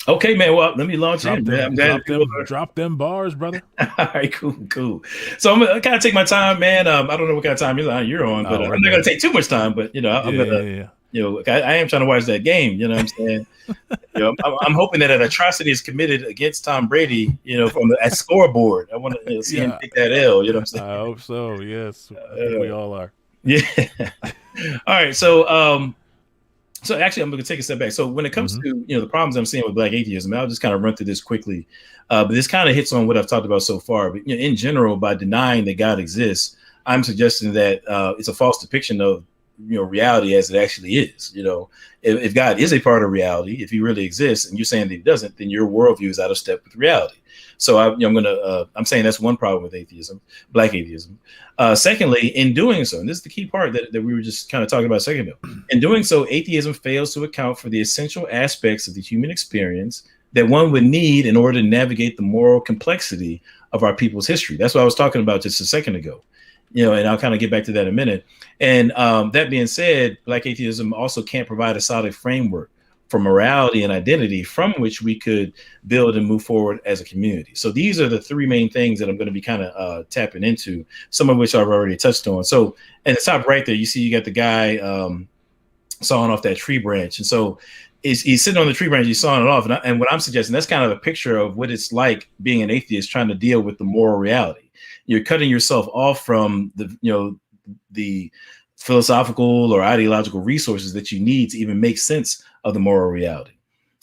Okay, man. Well, let me launch in. Drop them bars, brother. All right, cool. So I'm gonna kind of take my time, man. I don't know what kind of time you're on, but I'm not gonna take too much time. But I'm gonna, I am trying to watch that game. You know what I'm saying? I'm hoping that an atrocity is committed against Tom Brady. From the scoreboard. I want to see him take that L. You know what I'm saying? I hope so. Yes, I think we all are. Yeah. All right. So actually, I'm going to take a step back. So when it comes to the problems I'm seeing with Black atheism, I'll just kind of run through this quickly. But this kind of hits on what I've talked about so far. But in general, by denying that God exists, I'm suggesting that it's a false depiction of reality as it actually is. If God is a part of reality, if he really exists, and you're saying that he doesn't, then your worldview is out of step with reality. So I'm saying that's one problem with atheism, Black atheism. Secondly, in doing so, and this is the key part that we were just kind of talking about a second ago. In doing so, atheism fails to account for the essential aspects of the human experience that one would need in order to navigate the moral complexity of our people's history. That's what I was talking about just a second ago. And I'll kind of get back to that in a minute. And that being said, Black atheism also can't provide a solid framework for morality and identity from which we could build and move forward as a community. So these are the three main things that I'm going to be kind of tapping into, some of which I've already touched on. So at the top right there, you see you got the guy sawing off that tree branch. And so he's sitting on the tree branch, he's sawing it off. And what I'm suggesting, that's kind of a picture of what it's like being an atheist trying to deal with the moral reality. You're cutting yourself off from the philosophical or ideological resources that you need to even make sense of the moral reality.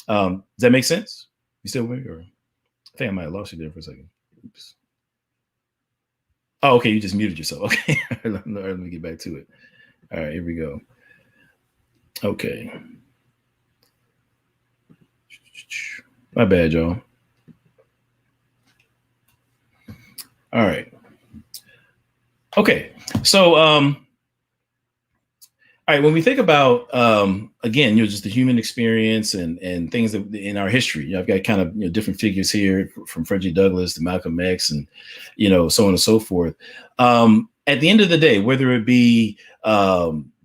Does that make sense? You still with me? Or I think I might have lost you there for a second. Oops. Oh, okay. You just muted yourself. Okay. Let me get back to it. All right, here we go. Okay. My bad, y'all. All right. Okay. So, all right, when we think about, again, just the human experience and things that in our history, I've got kind of different figures here from Frederick Douglass to Malcolm X and, so on and so forth. At the end of the day, whether it be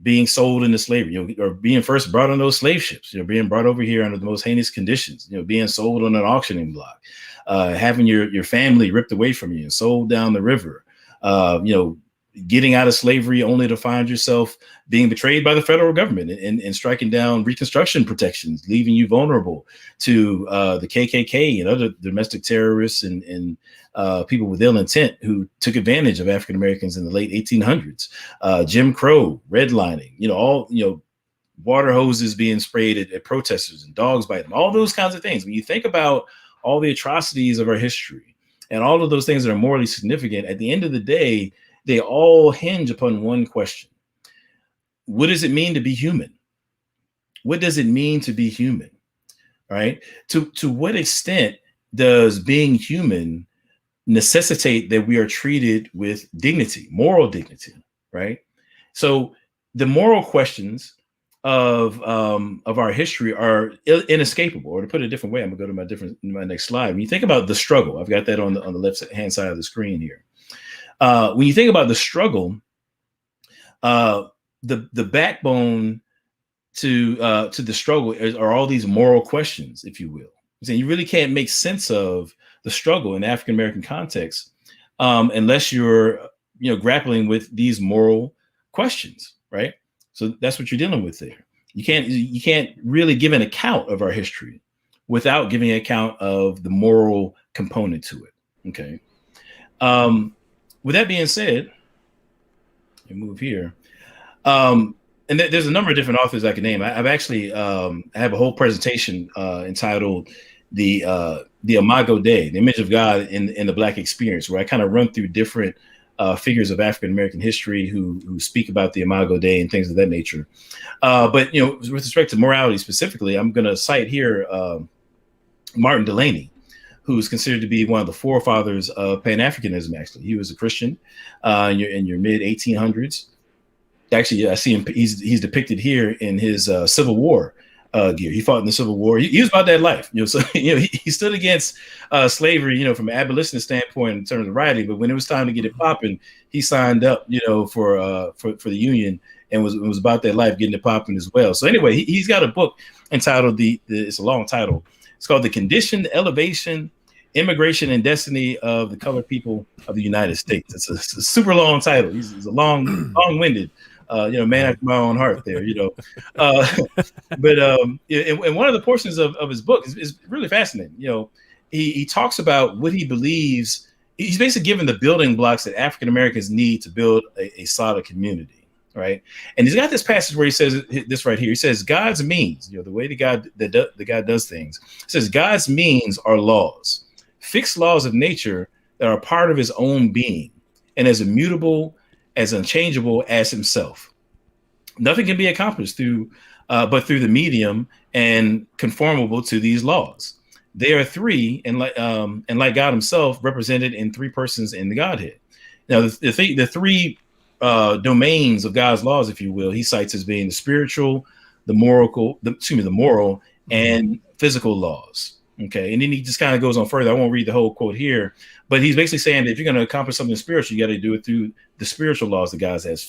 being sold into slavery, or being first brought on those slave ships, being brought over here under the most heinous conditions, being sold on an auctioning block, having your family ripped away from you and sold down the river, getting out of slavery only to find yourself being betrayed by the federal government and striking down Reconstruction protections, leaving you vulnerable to the KKK and other domestic terrorists and people with ill intent who took advantage of African Americans in the late 1800s, Jim Crow, redlining, water hoses being sprayed at protesters and dogs biting them, all those kinds of things. When you think about all the atrocities of our history and all of those things that are morally significant, at the end of the day, they all hinge upon one question. What does it mean to be human? What does it mean to be human? Right? To what extent does being human necessitate that we are treated with dignity, moral dignity, right? So the moral questions of our history are inescapable. Or to put it a different way, I'm gonna go to my next slide. When you think about the struggle, I've got that on the left hand side of the screen here. When you think about the struggle, the backbone to the struggle are all these moral questions, if you will. So you really can't make sense of the struggle in the African American context unless you're grappling with these moral questions, right? So that's what you're dealing with there. You can't really give an account of our history without giving an account of the moral component to it. Okay. With that being said, let me move here. And there's a number of different authors I can name. I've actually I have a whole presentation entitled the Imago Dei, the image of God in the Black experience, where I kind of run through different figures of African American history who speak about the Imago Dei and things of that nature. But with respect to morality specifically, I'm going to cite here Martin Delany, who's considered to be one of the forefathers of Pan-Africanism. Actually, he was a Christian in your mid 1800s. Actually, I see him. He's depicted here in his Civil War gear. He fought in the Civil War. He was about that life. So he stood against slavery. From an abolitionist standpoint in terms of writing. But when it was time to get it popping, he signed up. For the Union and was about that life, getting it popping as well. So anyway, he's got a book entitled it's a long title. It's called "The Condition, Elevation, Immigration, and Destiny of the Colored People of the United States." It's a super long title. He's a long-winded. Man after my own heart there, but and one of the portions of his book is really fascinating. He talks about what he believes. He's basically given the building blocks that African Americans need to build a solid community, right? And he's got this passage where he says this right here. He says, God's means, the way the God does things, says God's means are laws, fixed laws of nature that are part of his own being and as immutable, as unchangeable as himself. Nothing can be accomplished but through the medium and conformable to these laws. They are three, and like God himself, represented in three persons in the Godhead. Now, the three domains of God's laws, if you will, he cites as being the spiritual, the moral, and physical laws. Okay, and then he just kind of goes on further. I won't read the whole quote here, but he's basically saying that if you're going to accomplish something spiritual, you got to do it through the spiritual laws that God has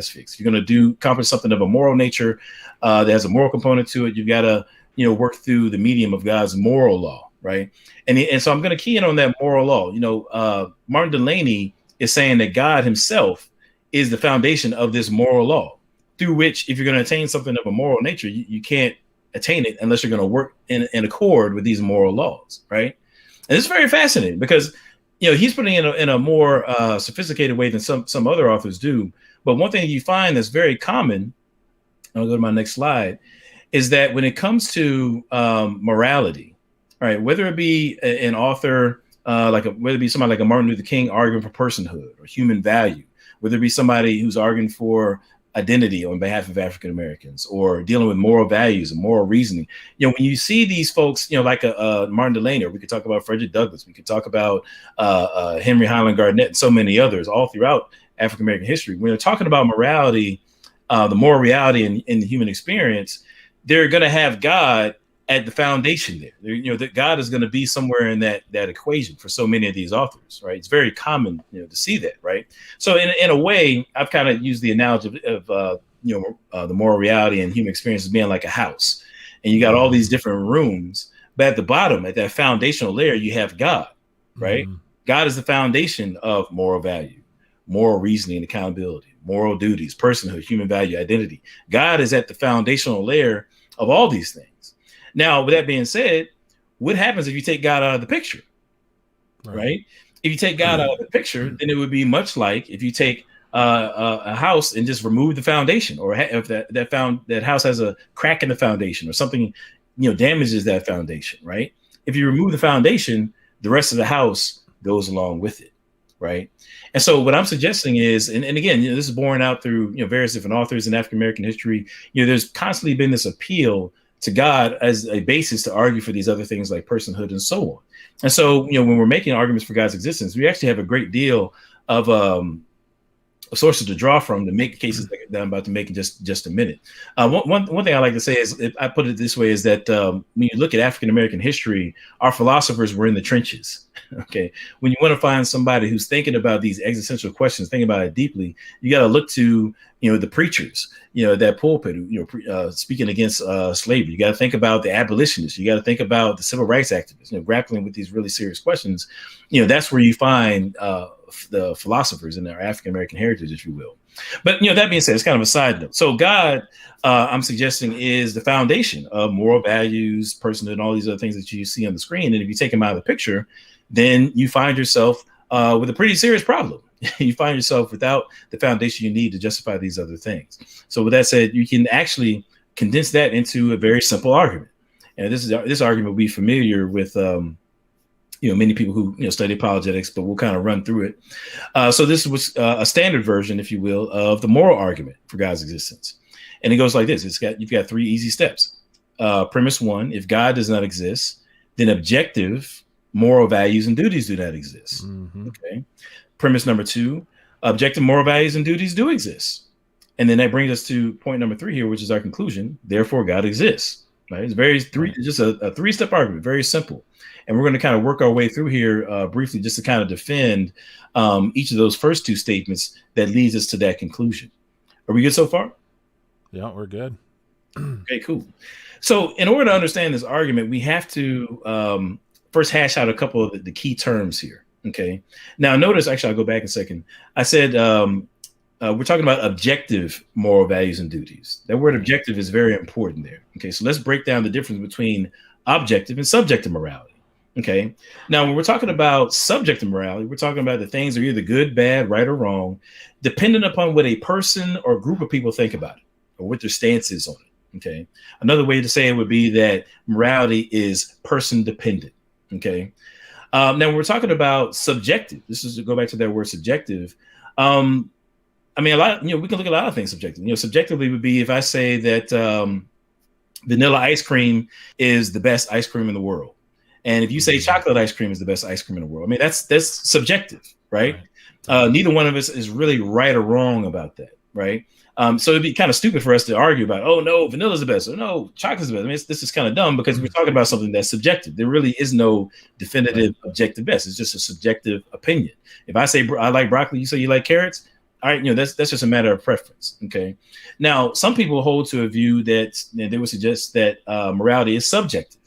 fixed. You're going to accomplish something of a moral nature that has a moral component to it. You've got to work through the medium of God's moral law, right? And so I'm going to key in on that moral law. Martin Delany is saying that God himself is the foundation of this moral law, through which, if you're going to attain something of a moral nature, you can't attain it unless you're going to work in accord with these moral laws, right? And it's very fascinating because he's putting it in a more sophisticated way than some other authors do. But one thing you find that's very common, I'll go to my next slide, is that when it comes to morality, right, whether it be an author whether it be somebody like a Martin Luther King arguing for personhood or human value, whether it be somebody who's arguing for identity on behalf of African Americans, or dealing with moral values and moral reasoning. When you see these folks, like a Martin Delany, or we could talk about Frederick Douglass, we could talk about Henry Highland Garnett, and so many others all throughout African American history. When they're talking about morality, the moral reality in the human experience, they're going to have God at the foundation there. That God is going to be somewhere in that equation for so many of these authors, right? It's very common, to see that, right? So in a way, I've kind of used the analogy of the moral reality and human experience as being like a house, and you got all these different rooms, but at the bottom, at that foundational layer, you have God, right? Mm-hmm. God is the foundation of moral value, moral reasoning and accountability, moral duties, personhood, human value, identity. God is at the foundational layer of all these things. Now, with that being said, what happens if you take God out of the picture, right? If you take God out of the picture, then it would be much like if you take a house and just remove the foundation, or if that house has a crack in the foundation or something, damages that foundation, right? If you remove the foundation, the rest of the house goes along with it, right? And so what I'm suggesting is, and again, this is borne out through various different authors in African American history. There's constantly been this appeal to God as a basis to argue for these other things like personhood and so on. And so, when we're making arguments for God's existence, we actually have a great deal of sources to draw from to make cases that I'm about to make in just a minute. One thing I like to say is, if I put it this way, is that when you look at African American history, our philosophers were in the trenches. Okay, when you want to find somebody who's thinking about these existential questions, thinking about it deeply, you got to look to the preachers, that pulpit, speaking against slavery. You got to think about the abolitionists. You got to think about the civil rights activists, grappling with these really serious questions. That's where you find the philosophers and their African American heritage, if you will. But that being said, it's kind of a side note. So God, I'm suggesting, is the foundation of moral values, personhood, and all these other things that you see on the screen. And if you take them out of the picture, then you find yourself with a pretty serious problem. You find yourself without the foundation you need to justify these other things. So with that said, you can actually condense that into a very simple argument. And this argument will be familiar with many people who study apologetics, but we'll kind of run through it. So this was a standard version, if you will, of the moral argument for God's existence. And it goes like this. You've got 3 easy steps. Premise 1, if God does not exist, then objective moral values and duties do not exist. Mm-hmm. Okay. Premise number 2, objective moral values and duties do exist. And then that brings us to point number 3 here, which is our conclusion. Therefore, God exists. Right? It's just a 3-step argument, very simple. And we're going to kind of work our way through here briefly, just to kind of defend each of those first 2 statements that leads us to that conclusion. Are we good so far? Yeah, we're good. Okay, cool. So in order to understand this argument, we have to first hash out a couple of the key terms here. Okay. Now notice, actually, I'll go back a second. I said we're talking about objective moral values and duties. That word objective is very important there. Okay. So let's break down the difference between objective and subjective morality. Okay. Now, when we're talking about subjective morality, we're talking about the things are either good, bad, right, or wrong, depending upon what a person or group of people think about it or what their stance is on it. Okay. Another way to say it would be that morality is person dependent. Okay. Now, when we're talking about subjective, this is to go back to that word subjective. I mean, we can look at a lot of things subjective. Subjectively would be if I say that vanilla ice cream is the best ice cream in the world. And if you say chocolate ice cream is the best ice cream in the world, I mean, that's subjective, right? Neither one of us is really right or wrong about that, right? So it'd be kind of stupid for us to argue about, oh, no, vanilla's the best, or no, chocolate's the best. I mean, this is kind of dumb because we're talking about something that's subjective. There really is no definitive objective best. It's just a subjective opinion. If I say I like broccoli, you say you like carrots, all right, that's just a matter of preference, okay? Now, some people hold to a view that they would suggest that morality is subjective.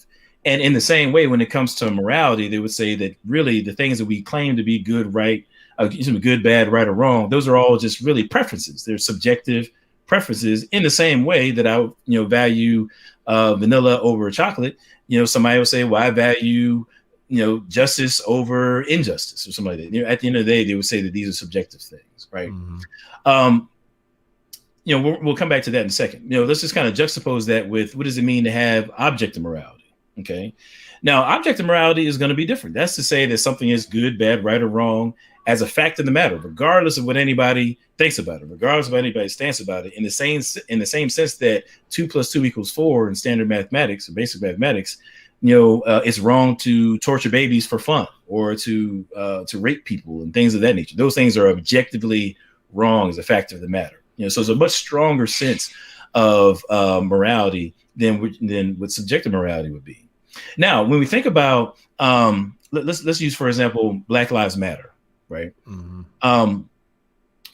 And in the same way, when it comes to morality, they would say that really the things that we claim to be good, right, good, bad, right, or wrong, those are all just really preferences. They're subjective preferences in the same way that I, value vanilla over chocolate. Somebody will say, well, I value, justice over injustice or something like that. At the end of the day, they would say that these are subjective things, right? Mm-hmm. We'll come back to that in a second. Let's just kind of juxtapose that with what does it mean to have objective morality? Okay. Now, objective morality is going to be different. That's to say that something is good, bad, right, or wrong as a fact of the matter, regardless of what anybody thinks about it, regardless of what anybody's stance about it. In the same sense that 2 + 2 = 4 in standard mathematics or basic mathematics, it's wrong to torture babies for fun or to rape people and things of that nature. Those things are objectively wrong as a fact of the matter. So it's a much stronger sense of morality than what subjective morality would be. Now, when we think about, let's use, for example, Black Lives Matter, right? Mm-hmm.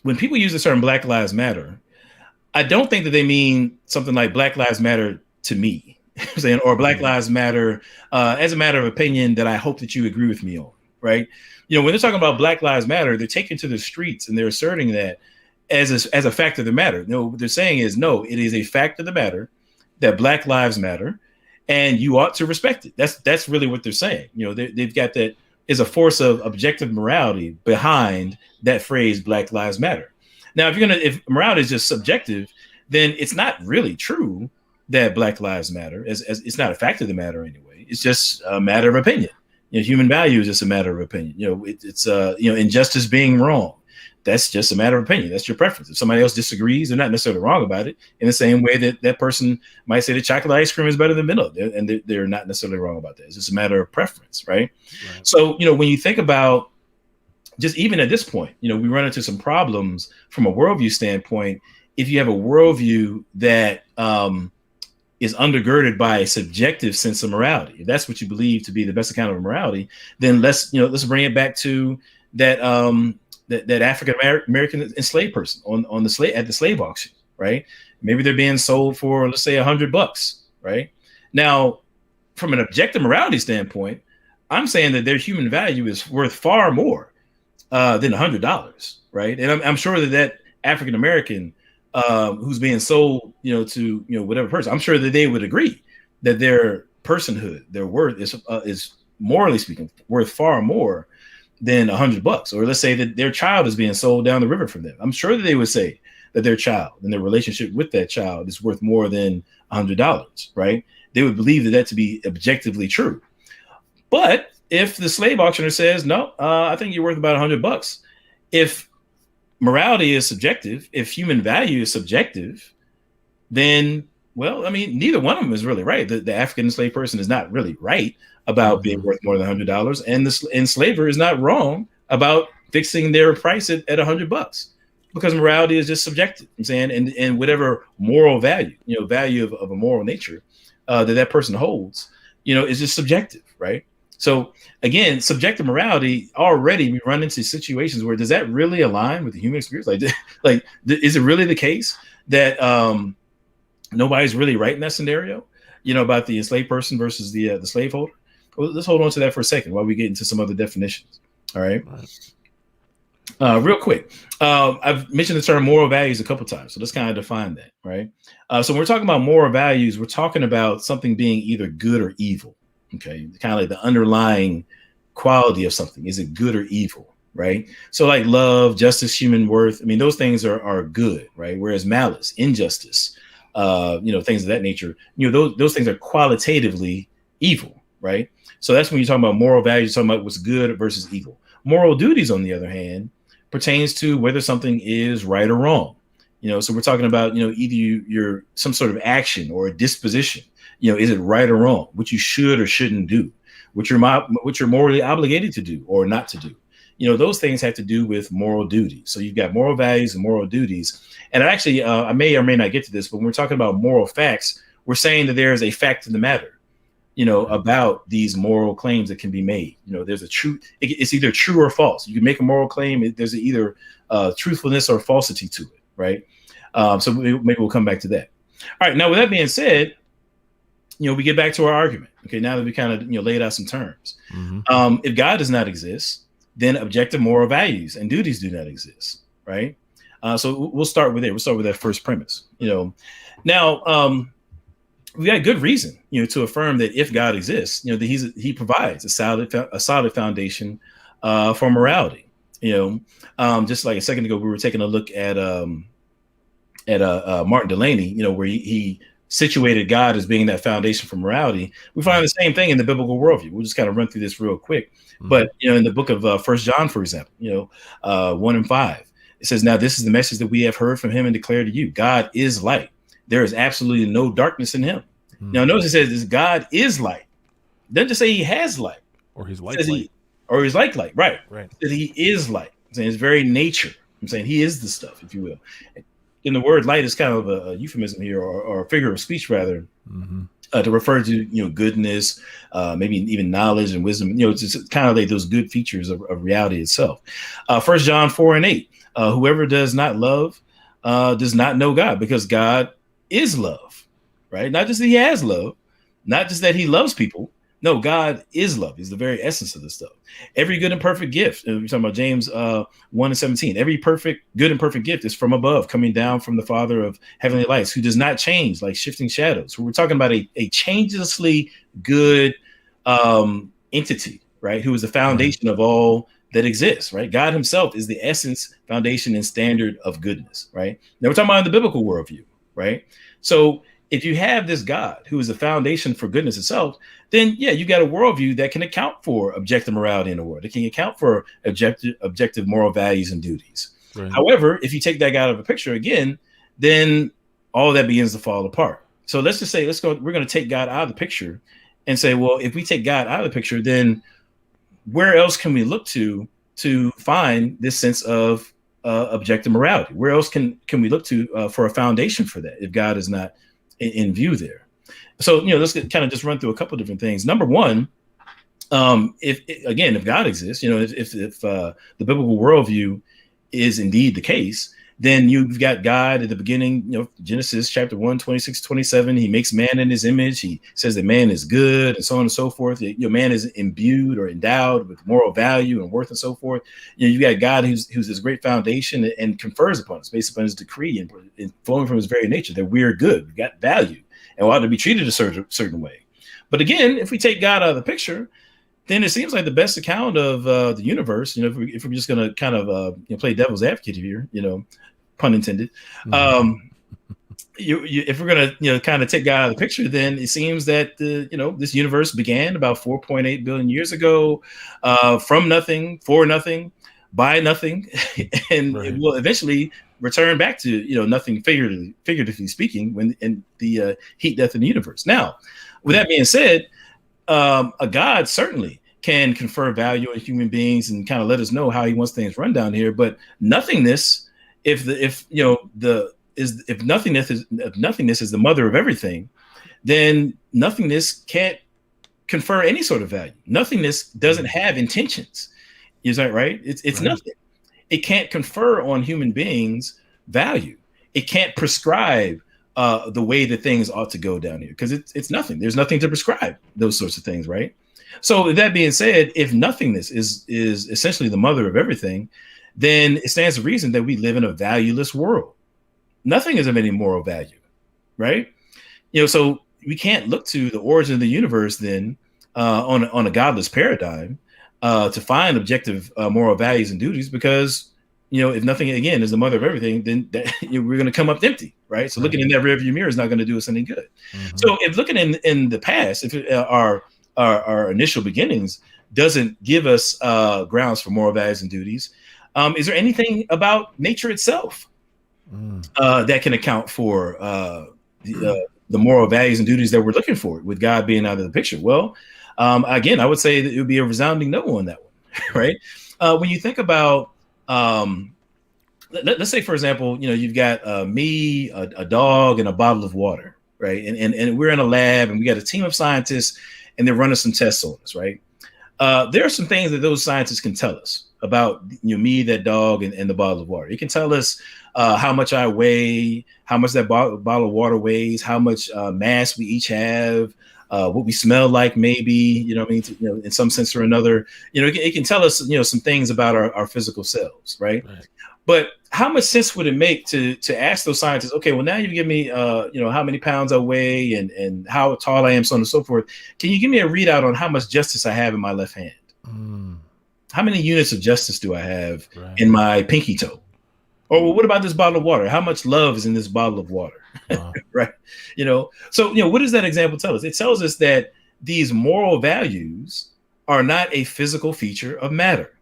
When people use the term Black Lives Matter, I don't think that they mean something like Black Lives Matter to me, or Black Lives Matter as a matter of opinion that I hope that you agree with me on, right? When they're talking about Black Lives Matter, they're taking to the streets and they're asserting that as a fact of the matter. No, what they're saying is, no, it is a fact of the matter that Black lives matter, and you ought to respect it. That's really what they're saying. They've got that is a force of objective morality behind that phrase, Black Lives Matter. Now, if morality is just subjective, then it's not really true that Black lives matter. As it's not a fact of the matter anyway. It's just a matter of opinion. Human value is just a matter of opinion. It's injustice being wrong. That's just a matter of opinion. That's your preference. If somebody else disagrees, they're not necessarily wrong about it. In the same way that person might say that chocolate ice cream is better than vanilla, and they're not necessarily wrong about that. It's just a matter of preference, right? So, when you think about just even at this point, we run into some problems from a worldview standpoint. If you have a worldview that is undergirded by a subjective sense of morality, if that's what you believe to be the best account of morality, then let's bring it back to that that African American enslaved person on at the slave auction, right? Maybe they're being sold for, let's say, $100, right? Now, from an objective morality standpoint, I'm saying that their human value is worth far more than $100, right? And I'm sure that African American who's being sold, to whatever person, I'm sure that they would agree that their personhood, their worth is morally speaking worth far more than $100. Or let's say that their child is being sold down the river from them. I'm sure that they would say that their child and their relationship with that child is worth more than $100, right? They would believe that to be objectively true. But if the slave auctioneer says, no, I think you're worth about $100. If morality is subjective, if human value is subjective, then, well, I mean, neither one of them is really right. The African enslaved person is not really right about being worth more than $100, and the enslaver is not wrong about fixing their price at $100, because morality is just subjective. I'm saying, and whatever moral value, value of a moral nature that person holds, is just subjective, right? So again, subjective morality, already we run into situations where, does that really align with the human experience? Like is it really the case that nobody's really right in that scenario, about the enslaved person versus the slaveholder? Well, let's hold on to that for a second while we get into some other definitions. All right. Real quick. I've mentioned the term moral values a couple of times, so let's kind of define that, right? So when we're talking about moral values, we're talking about something being either good or evil. Okay, kind of like the underlying quality of something. Is it good or evil, right? So like love, justice, human worth, I mean, those things are good, right? Whereas malice, injustice, things of that nature, those things are qualitatively evil, right? So that's when you're talking about moral values, you're talking about what's good versus evil. Moral duties, on the other hand, pertains to whether something is right or wrong. So we're talking about, either you're some sort of action or a disposition. Is it right or wrong? What you should or shouldn't do? What you're morally obligated to do or not to do? Those things have to do with moral duties. So you've got moral values and moral duties. And actually, I may or may not get to this, but when we're talking about moral facts, we're saying that there is a fact in the matter, about these moral claims that can be made. There's a truth. It's either true or false. You can make a moral claim. There's either truthfulness or falsity to it, right? So maybe we'll come back to that. All right. Now, with that being said, we get back to our argument. Okay, now that we kind of laid out some terms. Mm-hmm. If God does not exist, then objective moral values and duties do not exist, right? So we'll start with it. We'll start with that first premise. Now we got good reason, to affirm that if God exists, that he provides a solid foundation for morality. Just like a second ago, we were taking a look at Martin Delaney, where he situated God as being that foundation for morality. We find the same thing in the biblical worldview. We'll just kind of run through this real quick. Mm-hmm. But, in the book of 1 John, for example, 1 and 5, it says, now this is the message that we have heard from him and declare to you. God is light. There is absolutely no darkness in him. Mm-hmm. Now, notice it says this, God is light. It doesn't just say he has light. Or he's like light. Or he's like light. Right. That he is light. I'm saying his very nature. I'm saying he is the stuff, if you will. And the word light is kind of a euphemism here, or a figure of speech, rather, mm-hmm. To refer to, goodness, maybe even knowledge and wisdom. It's just kind of like those good features of reality itself. 1 John 4 and 8, whoever does not love does not know God, because God is love, right? Not just that he has love, not just that he loves people. No, God is love. He's the very essence of this stuff. Every good and perfect gift, we're talking about James 1 and 17, every good and perfect gift is from above, coming down from the Father of heavenly lights, who does not change like shifting shadows. So we're talking about a changelessly good entity, right? Who is the foundation of all that exists, right? God himself is the essence, foundation, and standard of goodness, right? Now we're talking about in the biblical worldview, right? So if you have this God who is the foundation for goodness itself, then yeah, you got a worldview that can account for objective morality in the world. It can account for objective moral values and duties. Right. However, if you take that God out of the picture again, then all of that begins to fall apart. So let's just say, we're going to take God out of the picture and say, well, if we take God out of the picture, then where else can we look to find this sense of objective morality? Where else can we look to for a foundation for that if God is not in view there? So, let's kind of just run through a couple of different things. Number one, if God exists, if the biblical worldview is indeed the case, then you've got God at the beginning, Genesis chapter 1, 26, 27. He makes man in his image. He says that man is good and so on and so forth. Man is imbued or endowed with moral value and worth and so forth. You got God who's this great foundation and confers upon us based upon his decree and flowing from his very nature that we're good, we've got value, and we ought to be treated a certain way. But again, if we take God out of the picture, then it seems like the best account of the universe, if we're just going to kind of play devil's advocate here, pun intended. If we're going to kind of take God out of the picture, then it seems that this universe began about 4.8 billion years ago, from nothing, for nothing, by nothing, and it will eventually return back to nothing, figuratively speaking, when in the heat death of the universe. Now, with that being said, a God certainly can confer value on human beings and kind of let us know how he wants things run down here. But nothingness, if nothingness is the mother of everything, then nothingness can't confer any sort of value. Nothingness doesn't have intentions. Is that right? It's right. Nothing. It can't confer on human beings value. It can't prescribe the way that things ought to go down here, because it's nothing. There's nothing to prescribe those sorts of things, right? So with that being said, if nothingness is essentially the mother of everything, then it stands to reason that we live in a valueless world. Nothing is of any moral value, right? So we can't look to the origin of the universe then on a godless paradigm to find objective moral values and duties, because if nothing again is the mother of everything, then we're going to come up empty, right? So looking in that rearview mirror is not going to do us any good. So if looking in the past, if our initial beginnings doesn't give us grounds for moral values and duties, is there anything about nature itself that can account for the moral values and duties that we're looking for, with God being out of the picture? Well, again, I would say that it would be a resounding no on that one, right? When you think about, let's say, for example, you've got me, a dog, and a bottle of water, right? And we're in a lab, and we got a team of scientists, and they're running some tests on us, right? There are some things that those scientists can tell us about me, that dog, and the bottle of water. It can tell us how much I weigh, how much that bottle of water weighs, how much mass we each have, what we smell like, maybe, in some sense or another. It can tell us, some things about our physical selves, right? But how much sense would it make to ask those scientists, okay, well, now you give me, how many pounds I weigh and how tall I am, so on and so forth. Can you give me a readout on how much justice I have in my left hand? How many units of justice do I have in my pinky toe? Or well, what about this bottle of water? How much love is in this bottle of water? Right. So, what does that example tell us? It tells us that these moral values are not a physical feature of matter,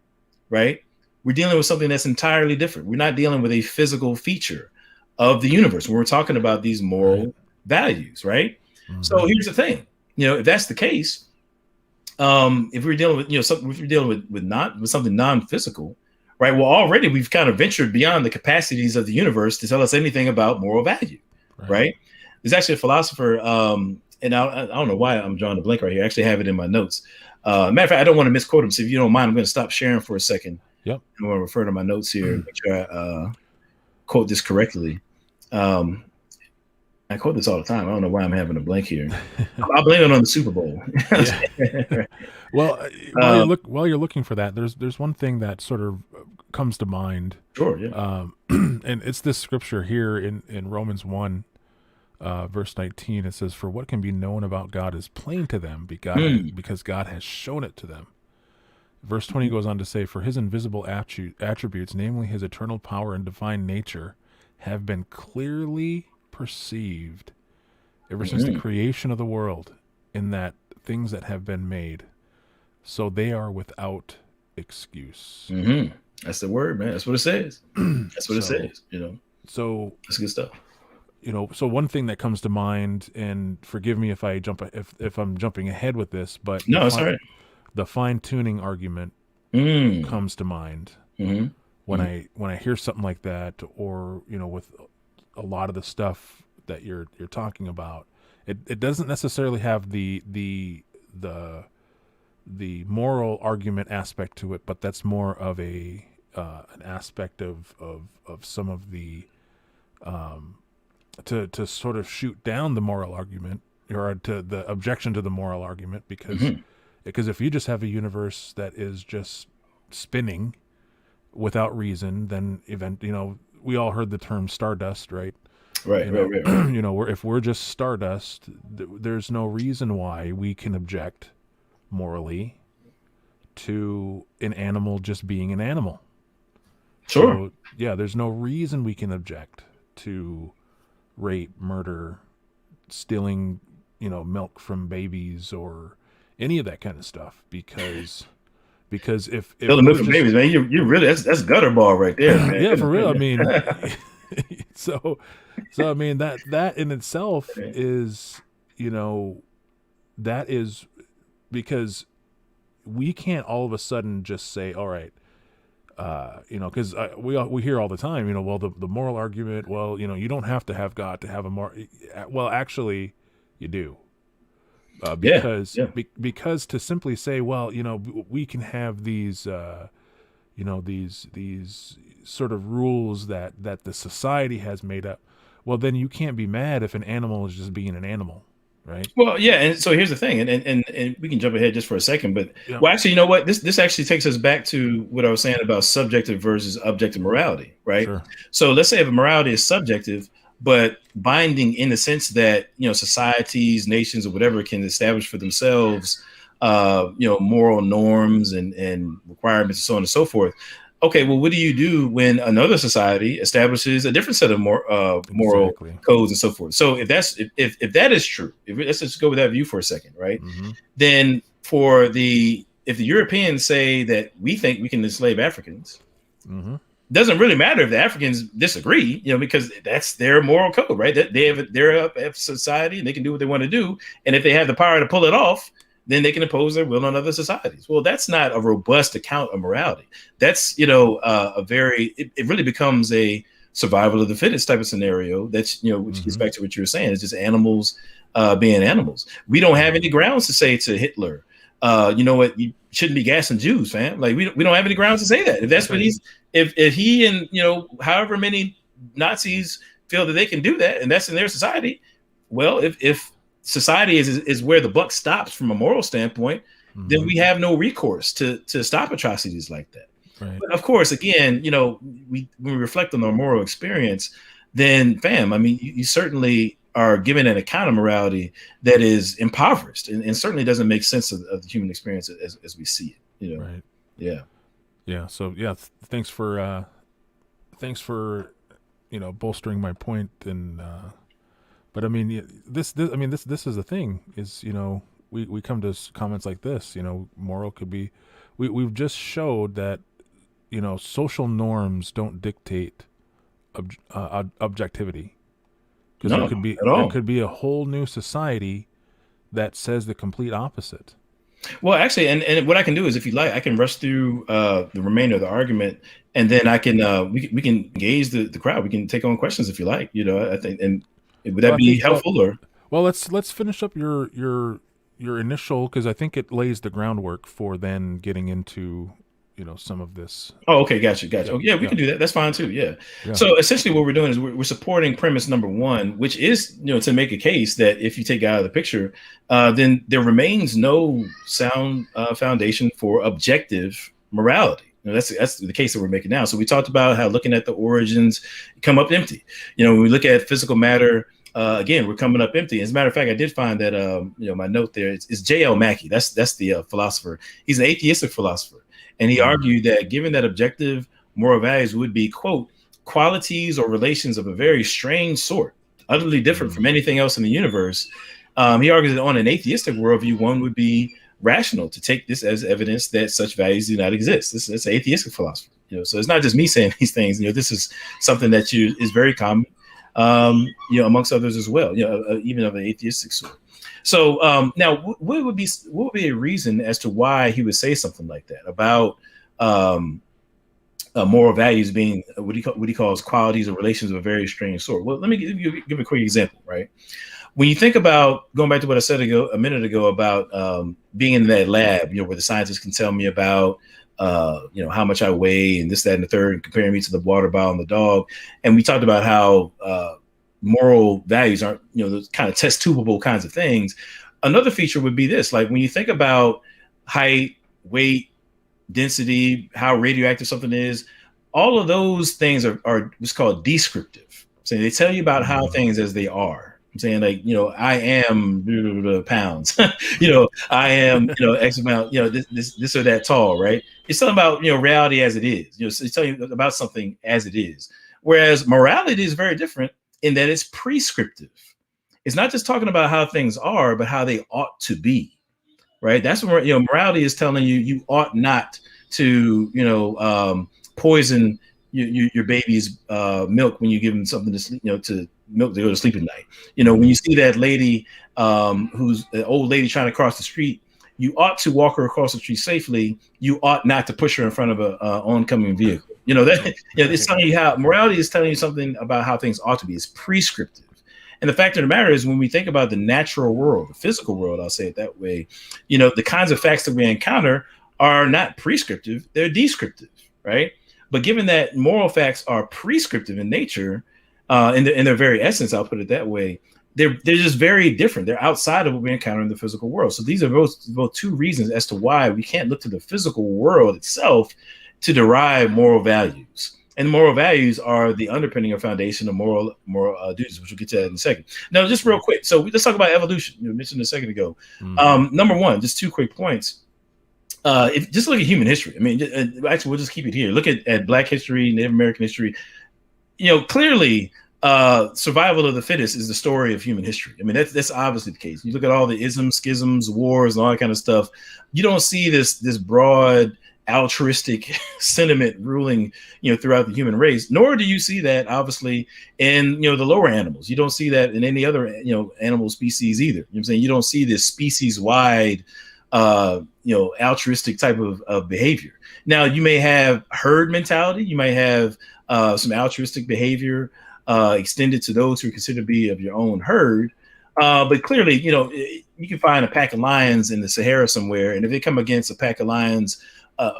right? We're dealing with something that's entirely different. We're not dealing with a physical feature of the universe when we're talking about these moral values, right? So here's the thing, if that's the case, if we're dealing with, if we're dealing with something non-physical, right? Well, already we've kind of ventured beyond the capacities of the universe to tell us anything about moral value, right? There's actually a philosopher, and I don't know why I'm drawing a blank right here. I actually have it in my notes. Matter of fact, I don't want to misquote him. So if you don't mind, I'm going to stop sharing for a second. Yep. I'm going to refer to my notes here and make sure I quote this correctly. I quote this all the time. I don't know why I'm having a blank here. I'll blame it on the Super Bowl. Well, while you're looking for that, there's one thing that sort of comes to mind. Sure, yeah. And it's this scripture here in Romans 1, verse 19. It says, "For what can be known about God is plain to them, because God has shown it to them." Verse 20 goes on to say, "For his invisible attributes, namely his eternal power and divine nature, have been clearly perceived ever since the creation of the world, in that things that have been made, so they are without excuse." That's the word, man. That's what it says. That's what it says. So that's good stuff. So one thing that comes to mind, and forgive me if I'm jumping ahead with this, but no, it's all right. The fine-tuning argument comes to mind when I hear something like that, or with a lot of the stuff that you're talking about. It doesn't necessarily have the moral argument aspect to it, but that's more of a an aspect of some of the to sort of shoot down the moral argument, or to the objection to the moral argument, because if you just have a universe that is just spinning without reason, then we all heard the term stardust, right? Right. If we're just stardust, there's no reason why we can object morally to an animal just being an animal. Sure. So, yeah, there's no reason we can object to rape, murder, stealing, milk from babies, or any of that kind of stuff, because if stealing milk from babies, man, you really that's gutter ball right there, man. Yeah, for real. I mean, so I mean that in itself is, that is because we can't all of a sudden just say, all right, because we hear all the time, well, the moral argument, well, you don't have to have God to have a moral. Well, actually, you do, because because to simply say, well, we can have these, these sort of rules that the society has made up. Well, then you can't be mad if an animal is just being an animal. Right. Well, yeah, and so here's the thing, and we can jump ahead just for a second, but well, actually, you know what? This actually takes us back to what I was saying about subjective versus objective morality, right? Sure. So let's say if morality is subjective, but binding in the sense that societies, nations, or whatever can establish for themselves, moral norms and requirements and so on and so forth. Okay, well, what do you do when another society establishes a different set of moral codes and so forth? So if that is true, let's just go with that view for a second, right? Then if the Europeans say that we think we can enslave Africans, doesn't really matter if the Africans disagree, because that's their moral code, right? That they're a society and they can do what they want to do, and if they have the power to pull it off, then they can impose their will on other societies. Well, that's not a robust account of morality. That's, it really becomes a survival of the fittest type of scenario. That's, which gets back to what you were saying. It's just animals being animals. We don't have any grounds to say to Hitler, you know what, you shouldn't be gassing Jews, fam. Like we don't have any grounds to say that. If that's what if he and, however many Nazis feel that they can do that, and that's in their society, well, if society is where the buck stops from a moral standpoint, then we have no recourse to stop atrocities like that. Right. But of course, again, when we reflect on our moral experience, then fam, I mean, you certainly are given an account of morality that is impoverished and certainly doesn't make sense of the human experience as we see it. Right. Yeah. So thanks for bolstering my point. And but I mean, this is the thing is, we come to comments like this, moral could be, we've just showed that, social norms don't dictate objectivity, because there could be a whole new society that says the complete opposite. Well, actually, and what I can do is, if you like, I can rush through the remainder of the argument, and then I can we can engage the crowd. We can take on questions if you like. I think, and would that be helpful? Well, let's finish up your initial, because I think it lays the groundwork for then getting into some of this. Oh, okay, gotcha. Yeah, we can do that. That's fine too. Yeah. So essentially, what we're doing is we're supporting premise number one, which is to make a case that if you take it out of the picture, then there remains no sound foundation for objective morality. That's the case that we're making now. So we talked about how looking at the origins come up empty. When we look at physical matter, again, we're coming up empty. As a matter of fact, I did find that my note there is J.L. Mackie. That's the philosopher. He's an atheistic philosopher. And he argued that given that objective moral values would be, quote, qualities or relations of a very strange sort, utterly different from anything else in the universe, he argues that on an atheistic worldview, one would be rational to take this as evidence that such values do not exist. This is an atheistic philosopher. So it's not just me saying these things. This is something that is very common, amongst others as well, even of an atheistic sort. So now, what would be a reason as to why he would say something like that about moral values being what he calls qualities or relations of a very strange sort? Well, let me give a quick example, right? When you think about going back to what I said a minute ago about being in that lab, where the scientists can tell me about how much I weigh and this, that, and the third, and comparing me to the water bottle and the dog. And we talked about how moral values aren't, those kind of test tubable kinds of things. Another feature would be this, like when you think about height, weight, density, how radioactive something is, all of those things are what's called descriptive. So they tell you about how things as they are. I'm saying, like, I am pounds, I am, X amount, this or that tall, right? It's something about, reality as it is, it's telling you about something as it is. Whereas morality is very different in that it's prescriptive. It's not just talking about how things are, but how they ought to be, right? That's where, morality is telling you, you ought not to, poison your baby's milk when you give them something to sleep, to milk to go to sleep at night. When you see that lady who's an old lady trying to cross the street, you ought to walk her across the street safely. You ought not to push her in front of a oncoming vehicle. It's telling you how morality is telling you something about how things ought to be. It's prescriptive. And the fact of the matter is, when we think about the natural world, the physical world, I'll say it that way, the kinds of facts that we encounter are not prescriptive, they're descriptive, right? But given that moral facts are prescriptive in nature, in their very essence, I'll put it that way, they're just very different. They're outside of what we encounter in the physical world. So these are both two reasons as to why we can't look to the physical world itself to derive moral values. And moral values are the underpinning or foundation of moral duties, which we'll get to that in a second. Now, just real quick. So let's talk about evolution. You mentioned a second ago. Number one, just 2 quick points. Just look at human history. I mean, actually, we'll just keep it here. Look at Black history, Native American history. Clearly, survival of the fittest is the story of human history. I mean, that's obviously the case. You look at all the isms, schisms, wars, and all that kind of stuff. You don't see this broad altruistic sentiment ruling, throughout the human race. Nor do you see that, obviously, in the lower animals. You don't see that in any other animal species either. I'm saying? You don't see this species-wide altruistic type of behavior. Now, you may have herd mentality. You might have some altruistic behavior extended to those who are considered to be of your own herd. But clearly, you can find a pack of lions in the Sahara somewhere, and if they come against a pack of lions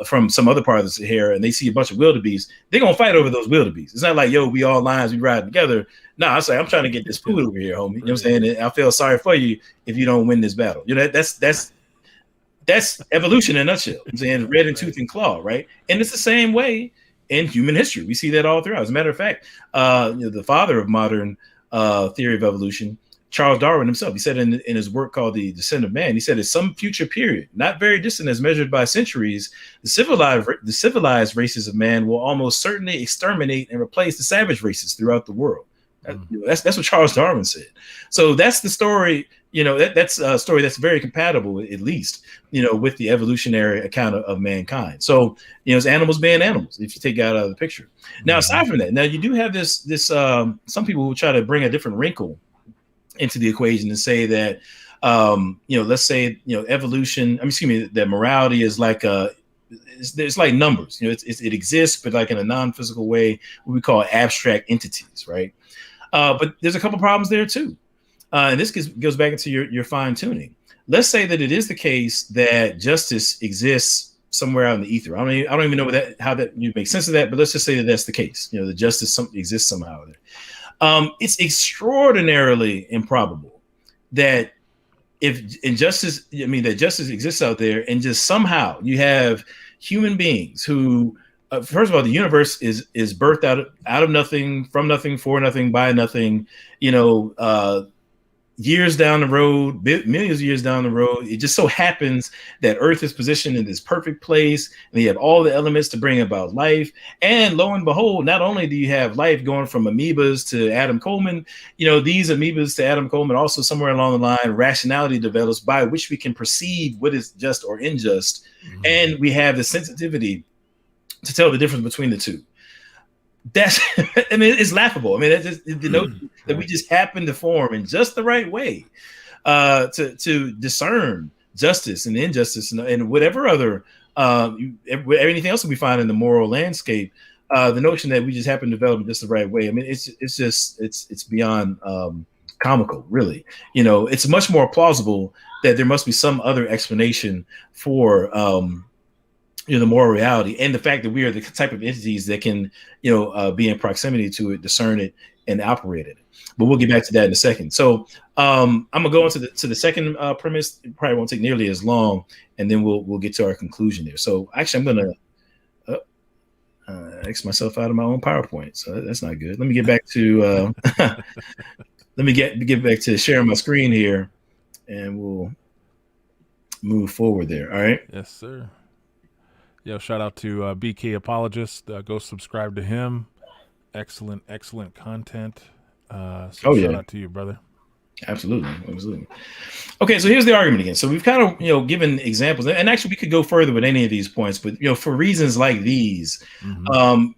from some other part of the Sahara and they see a bunch of wildebeest, they're going to fight over those wildebeest. It's not like, we all lions, we ride together. No, I say, I'm trying to get this food over here, homie. You know what I'm saying? And I feel sorry for you if you don't win this battle. That's evolution in a nutshell. I'm saying red in tooth and claw, right? And it's the same way in human history. We see that all throughout. As a matter of fact, the father of modern theory of evolution, Charles Darwin himself, he said in his work called The Descent of Man, he said, at some future period, not very distant as measured by centuries, the civilized races of man will almost certainly exterminate and replace the savage races throughout the world. That's what Charles Darwin said. So that's the story. That's a story that's very compatible, at least, with the evolutionary account of mankind. So, it's animals being animals, if you take that out of the picture. Now, aside from that, now you do have this some people who try to bring a different wrinkle into the equation and say that, let's say, evolution, that morality is like it's like numbers. It exists, but like in a non-physical way, what we call abstract entities, right? But there's a couple problems there too. And this goes back into your fine tuning. Let's say that it is the case that justice exists somewhere out in the ether. I don't even know how that you make sense of that, but let's just say that that's the case. The justice exists somehow there. It's extraordinarily improbable that justice exists out there, and just somehow you have human beings who, first of all, the universe is birthed out of nothing, from nothing, for nothing, by nothing. Years down the road, millions of years down the road, it just so happens that Earth is positioned in this perfect place, and you have all the elements to bring about life. And lo and behold, not only do you have life going from amoebas to Adam Coleman, these amoebas to Adam Coleman, also somewhere along the line, rationality develops by which we can perceive what is just or unjust. Mm-hmm. And we have the sensitivity to tell the difference between the two. That's, it's laughable. That's just the notion that we just happen to form in just the right way to discern justice and injustice and whatever other anything else that we find in the moral landscape. The notion that we just happen to develop in just the right way. It's beyond comical, really. It's much more plausible that there must be some other explanation for the moral reality, and the fact that we are the type of entities that can, be in proximity to it, discern it, and operate it. But we'll get back to that in a second. So I'm gonna go into the second premise. It probably won't take nearly as long, and then we'll get to our conclusion there. So actually, I'm gonna X myself out of my own PowerPoint, so that's not good. Let me get back to let me get back to sharing my screen here, and we'll move forward there. All right. Yes, sir. Yo, shout out to BK Apologist. Go subscribe to him. Excellent content. So shout out to you, brother. Absolutely. Okay, so here's the argument again. So we've kind of given examples, and actually we could go further with any of these points, but for reasons like these,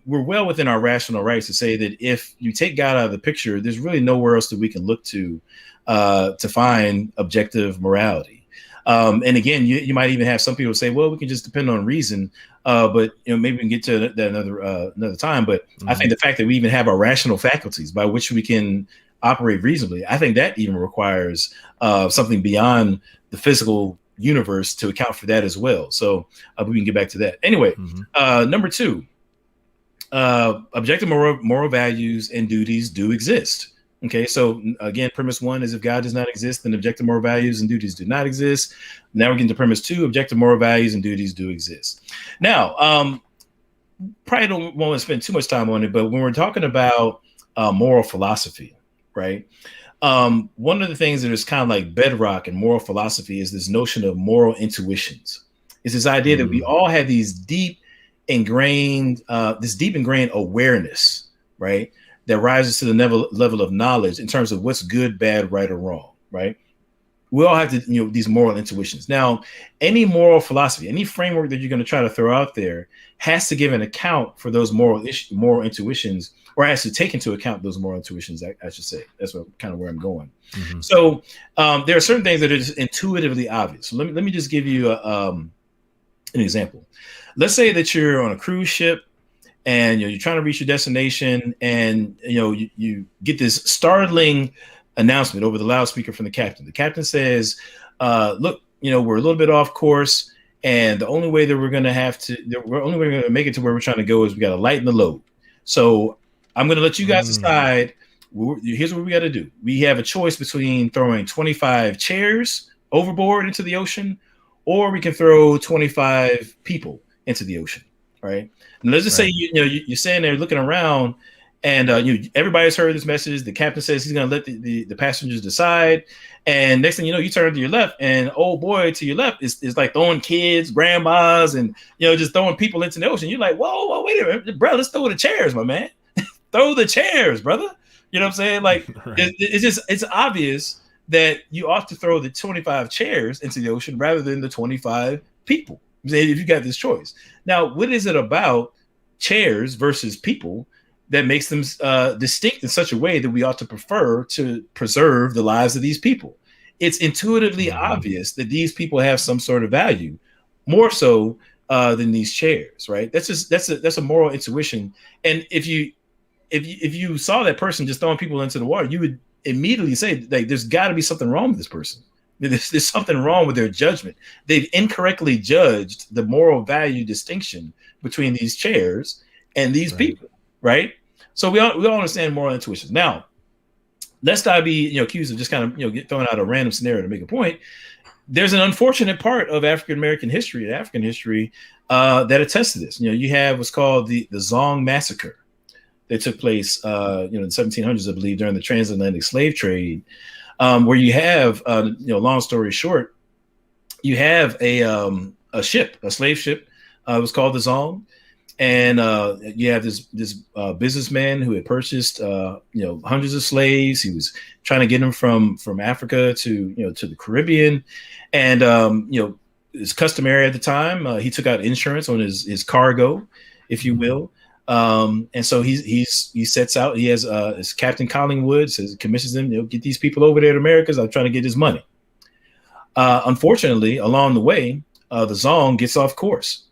we're well within our rational rights to say that if you take God out of the picture, there's really nowhere else that we can look to find objective morality. And again, you might even have some people say, well, we can just depend on reason, but maybe we can get to that another time. But I think the fact that we even have our rational faculties by which we can operate reasonably, I think that even requires something beyond the physical universe to account for that as well. So we can get back to that. Anyway, number two, objective moral values and duties do exist. Okay, so again, premise one is if God does not exist, then objective moral values and duties do not exist. Now we're getting to premise two, objective moral values and duties do exist. Now, probably don't want to spend too much time on it, but when we're talking about moral philosophy, right? One of the things that is kind of like bedrock in moral philosophy is this notion of moral intuitions. It's this idea that we all have these deep ingrained awareness, right? That rises to the level of knowledge in terms of what's good, bad, right, or wrong, right? We all have these moral intuitions. Now, any moral philosophy, any framework that you're going to try to throw out there has to give an account for those moral intuitions, or has to take into account those moral intuitions, I should say. That's kind of where I'm going. So there are certain things that are just intuitively obvious. So let me just give you an example. Let's say that you're on a cruise ship, and you're trying to reach your destination, and you get this startling announcement over the loudspeaker from the captain. The captain says, "Look, we're a little bit off course, and the only way that we're going to make it to where we're trying to go is we got to lighten the load. So I'm going to let you guys decide. Here's what we got to do. We have a choice between throwing 25 chairs overboard into the ocean, or we can throw 25 people into the ocean, right?" And let's just say you're sitting there looking around, and everybody's heard this message. The captain says he's going to let the passengers decide, and next thing you know, you turn to your left, and old boy to your left is like throwing kids, grandmas, and just throwing people into the ocean. You're like, whoa, wait a minute, bro, let's throw the chairs, my man. Throw the chairs, brother. You know what I'm saying? Like it's obvious that you ought to throw the 25 chairs into the ocean rather than the 25 people. If you got this choice. Now, what is it about chairs versus people that makes them distinct in such a way that we ought to prefer to preserve the lives of these people? It's intuitively obvious that these people have some sort of value, more so than these chairs, right? That's a moral intuition. And if you saw that person just throwing people into the water, you would immediately say, like, there's got to be something wrong with this person. There's something wrong with their judgment. They've incorrectly judged the moral value distinction between these chairs and these people, right? So we all understand moral intuitions. Now, lest I be accused of just kind of throwing out a random scenario to make a point, there's an unfortunate part of African history that attests to this. You have what's called the Zong massacre that took place in the 1700s, I believe, during the transatlantic slave trade. Where you have, long story short, you have a slave ship. It was called the Zong, and you have this businessman who had purchased, hundreds of slaves. He was trying to get them from Africa to the Caribbean, and it's customary at the time. He took out insurance on his cargo, if you will. And so he sets out. He has his Captain Collingwood commissions him. Get these people over there to America. I'm trying to get his money. Unfortunately, along the way, the Zong gets off course,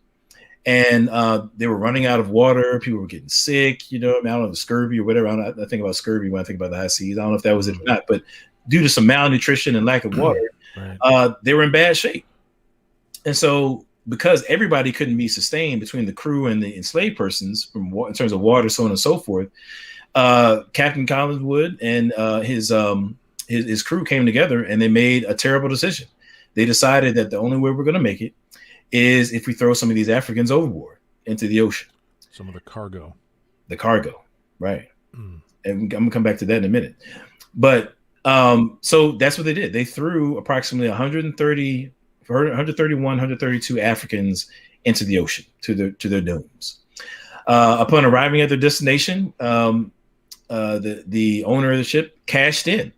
and they were running out of water. People were getting sick. I don't know, scurvy or whatever. I think about scurvy when I think about the high seas. I don't know if that was it or not, but due to some malnutrition and lack of water, they were in bad shape. And so because everybody couldn't be sustained between the crew and the enslaved persons in terms of water, so on and so forth, Captain Collinswood and his crew came together and they made a terrible decision. They decided that the only way we're going to make it is if we throw some of these Africans overboard into the ocean. Some of the cargo. The cargo, right. And I'm going to come back to that in a minute. But so that's what they did. They threw approximately 131, 132 Africans into the ocean, to their domes. Upon arriving at their destination, the owner of the ship cashed in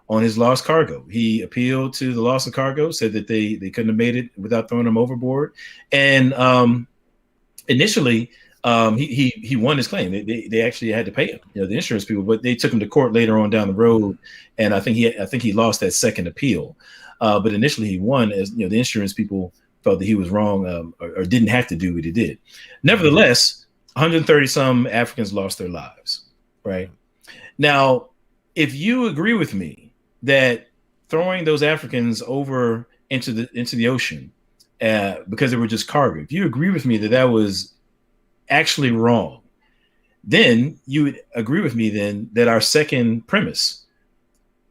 on his lost cargo. He appealed to the loss of cargo, said that they couldn't have made it without throwing them overboard. And initially, he won his claim. They actually had to pay him, the insurance people, but they took him to court later on down the road, and I think he lost that second appeal. But initially, he won, as the insurance people felt that he was wrong or didn't have to do what he did. Nevertheless, 130 some Africans lost their lives. Right now, if you agree with me that throwing those Africans over into the ocean because they were just cargo, if you agree with me that was actually wrong, then you would agree with me then that our second premise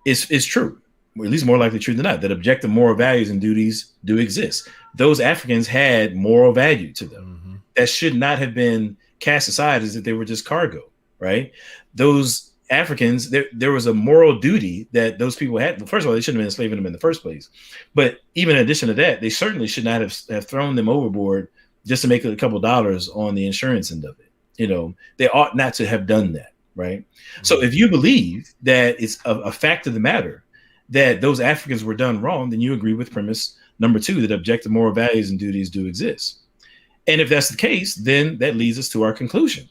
is true, or at least more likely true than not, that objective moral values and duties do exist. Those Africans had moral value to them that should not have been cast aside as if they were just cargo, right? Those Africans, there was a moral duty that those people had. Well, first of all, they shouldn't have been enslaving them in the first place. But even in addition to that, they certainly should not have thrown them overboard just to make a couple dollars on the insurance end of it. They ought not to have done that, right? So if you believe that it's a fact of the matter that those Africans were done wrong, then you agree with premise number 2, that objective moral values and duties do exist. And if that's the case, then that leads us to our conclusion.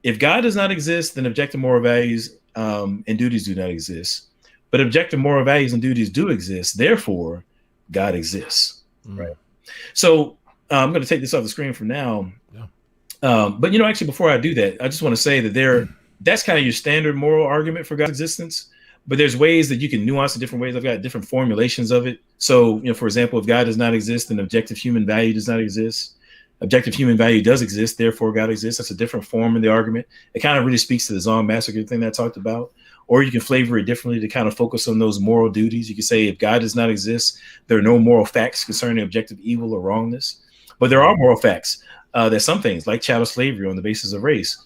If God does not exist, then objective moral values and duties do not exist. But objective moral values and duties do exist. Therefore, God exists. Right. So I'm going to take this off the screen for now. Yeah. But actually, before I do that, I just want to say that that's kind of your standard moral argument for God's existence. But there's ways that you can nuance it different ways. I've got different formulations of it. So, for example, if God does not exist, then objective human value does not exist. Objective human value does exist, therefore God exists. That's a different form of the argument. It kind of really speaks to the Zong massacre thing that I talked about. Or you can flavor it differently to kind of focus on those moral duties. You can say if God does not exist, there are no moral facts concerning objective evil or wrongness. But there are moral facts that some things, like chattel slavery on the basis of race,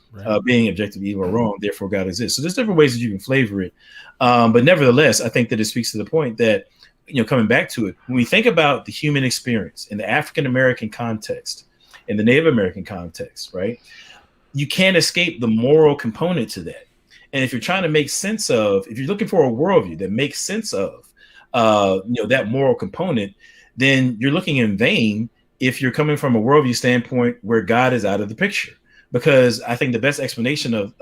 being objective evil or wrong, therefore God exists. So there's different ways that you can flavor it. But nevertheless, I think that it speaks to the point that, coming back to it, when we think about the human experience in the African-American context, in the Native American context, right? You can't escape the moral component to that. And if you're trying to make sense of, if you're looking for a worldview that makes sense of, that moral component, then you're looking in vain if you're coming from a worldview standpoint where God is out of the picture. Because I think the best explanation of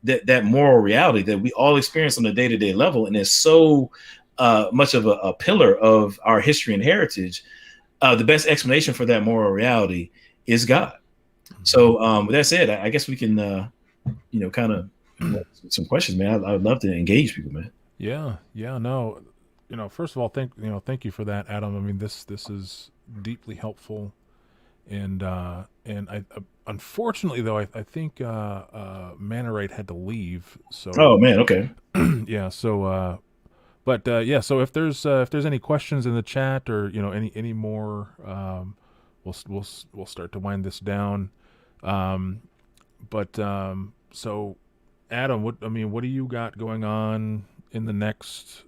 that moral reality that we all experience on a day-to-day level, and is so much of a pillar of our history and heritage, the best explanation for that moral reality is God. So with that said, I guess we can, kind of some questions, man. I would love to engage people, man. Yeah. No, first of all, thank you for that, Adam. I mean, this is deeply helpful, and I unfortunately though, I think Manorite had to leave. So. Oh man, okay. Yeah. So. But so if there's any questions in the chat or any more, we'll start to wind this down. So Adam, what do you got going on in the next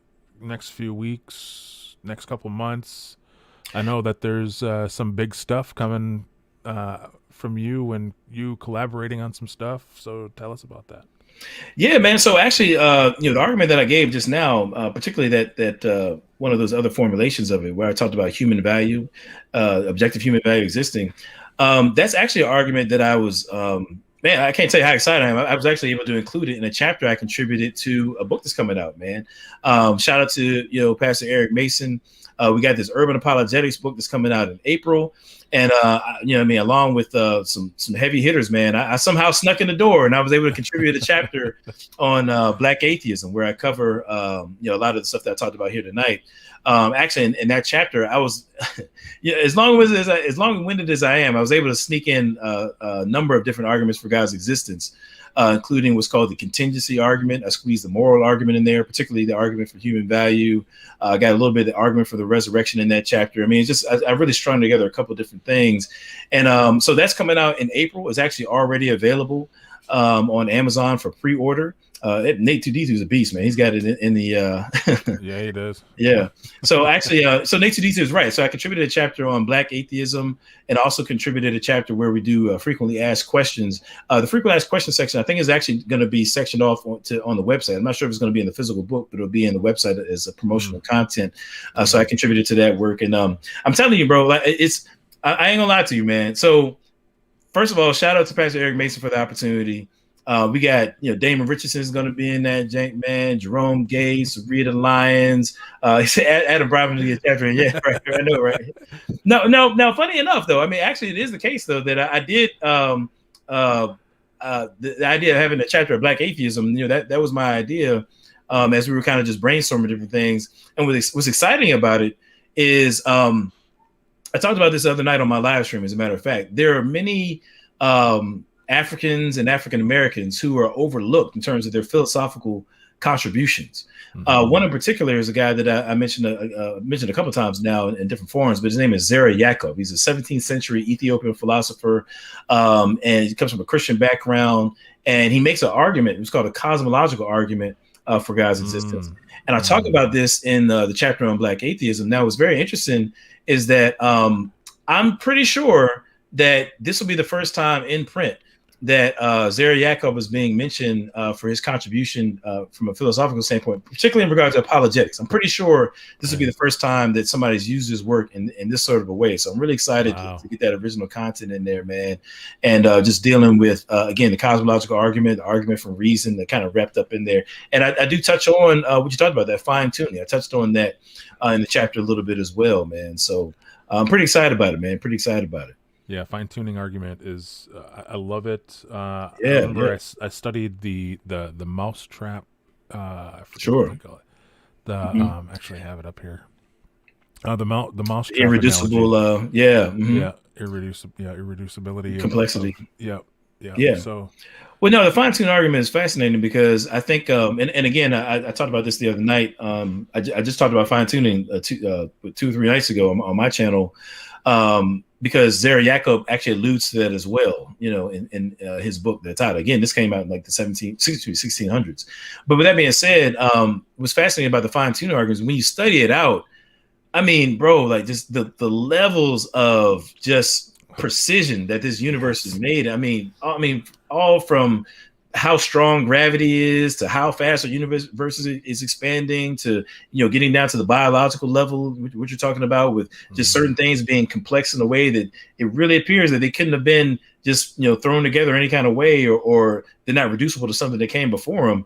few weeks, next couple months? I know that there's some big stuff coming from you and you collaborating on some stuff. So tell us about that. Yeah, man. So actually, the argument that I gave just now, particularly that one of those other formulations of it, where I talked about human value, objective human value existing, that's actually an argument that I was, man, I can't tell you how excited I am. I was actually able to include it in a chapter I contributed to a book that's coming out, man. Shout out to Pastor Eric Mason. We got this urban apologetics book that's coming out in April. And, along with some heavy hitters, man, I somehow snuck in the door and I was able to contribute a chapter on Black atheism, where I cover, a lot of the stuff that I talked about here tonight. Actually, in that chapter, I was, as long-winded as I am, I was able to sneak in a number of different arguments for God's existence, including what's called the contingency argument. I squeezed the moral argument in there, particularly the argument for human value. I got a little bit of the argument for the resurrection in that chapter. I mean, it's just, I really strung together a couple of different things. And so that's coming out in April. It's actually already available on Amazon for pre-order. Nate 2D2 is a beast, man. He's got it in the yeah, he does. Yeah. So actually, so Nate 2D2 is right. So I contributed a chapter on Black atheism, and also contributed a chapter where we do frequently asked questions. The frequently asked questions section, I think, is actually going to be sectioned off on the website. I'm not sure if it's going to be in the physical book, but it'll be in the website as a promotional content. So I contributed to that work, and I'm telling you, bro, like, I ain't gonna lie to you, man. So first of all, shout out to Pastor Eric Mason for the opportunity. We got, Damon Richardson is going to be in that jank, man. Jerome Gates, Rita Lyons. He said Adam Brabham to get chapter. Yeah, right. I know, right? No. Funny enough, though, I mean, actually, it is the case though that I did the idea of having a chapter of Black atheism. That was my idea as we were kind of just brainstorming different things. And what's exciting about it is I talked about this the other night on my live stream. As a matter of fact, there are many Africans and African Americans who are overlooked in terms of their philosophical contributions. One in particular is a guy that I mentioned a couple of times now in different forums, but his name is Zera Yacob. He's a 17th century Ethiopian philosopher, and he comes from a Christian background, and he makes an argument. It's called a cosmological argument for God's existence. And I talk about this in the chapter on Black atheism. Now, what's very interesting is that I'm pretty sure that this will be the first time in print that Zera Yacob is being mentioned for his contribution from a philosophical standpoint, particularly in regard to apologetics. I'm pretty sure this will be the first time that somebody's used his work in this sort of a way. So I'm really excited to get that original content in there, man. And just dealing with, again, the cosmological argument, the argument from reason, that kind of wrapped up in there. And I do touch on what you talked about, that fine tuning. I touched on that in the chapter a little bit as well, man. So I'm pretty excited about it, man. Pretty excited about it. Yeah, fine-tuning argument is I love it. I remember I studied the mousetrap. I forget what they call it. Actually, I have it up here. The mousetrap irreducible. Irreducibility, complexity. Yeah. So, well, no, the fine-tuning argument is fascinating because I think, and again, I talked about this the other night. I just talked about fine-tuning 2 or 3 nights ago on my channel. Because Zera Yacob actually alludes to that as well, in his book that's out. Again, this came out in like the 1600s. But with that being said, what's fascinating about the fine-tuning arguments, when you study it out, I mean, bro, like just the levels of just precision that this universe is made. I mean, all from how strong gravity is to how fast the universe is expanding to, getting down to the biological level, what you're talking about with just certain things being complex in a way that it really appears that they couldn't have been just, thrown together any kind of way, or they're not reducible to something that came before them.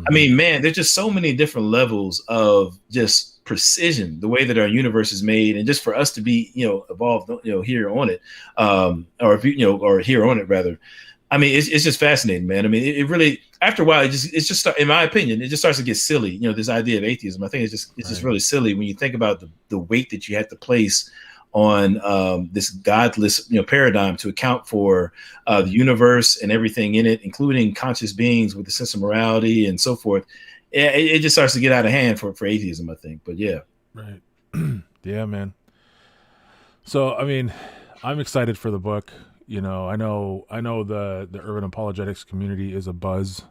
I mean, man, there's just so many different levels of just precision, the way that our universe is made, and just for us to be, evolved, here on it, or here on it rather. I mean, it's just fascinating, man. I mean, it really, after a while, it's just in my opinion, it just starts to get silly. This idea of atheism, I think it's just really silly when you think about the weight that you have to place on this godless, paradigm to account for the universe and everything in it, including conscious beings with a sense of morality and so forth. It just starts to get out of hand for atheism, I think. But yeah, right, yeah, man. So I mean, I'm excited for the book. I know the urban apologetics community is a buzz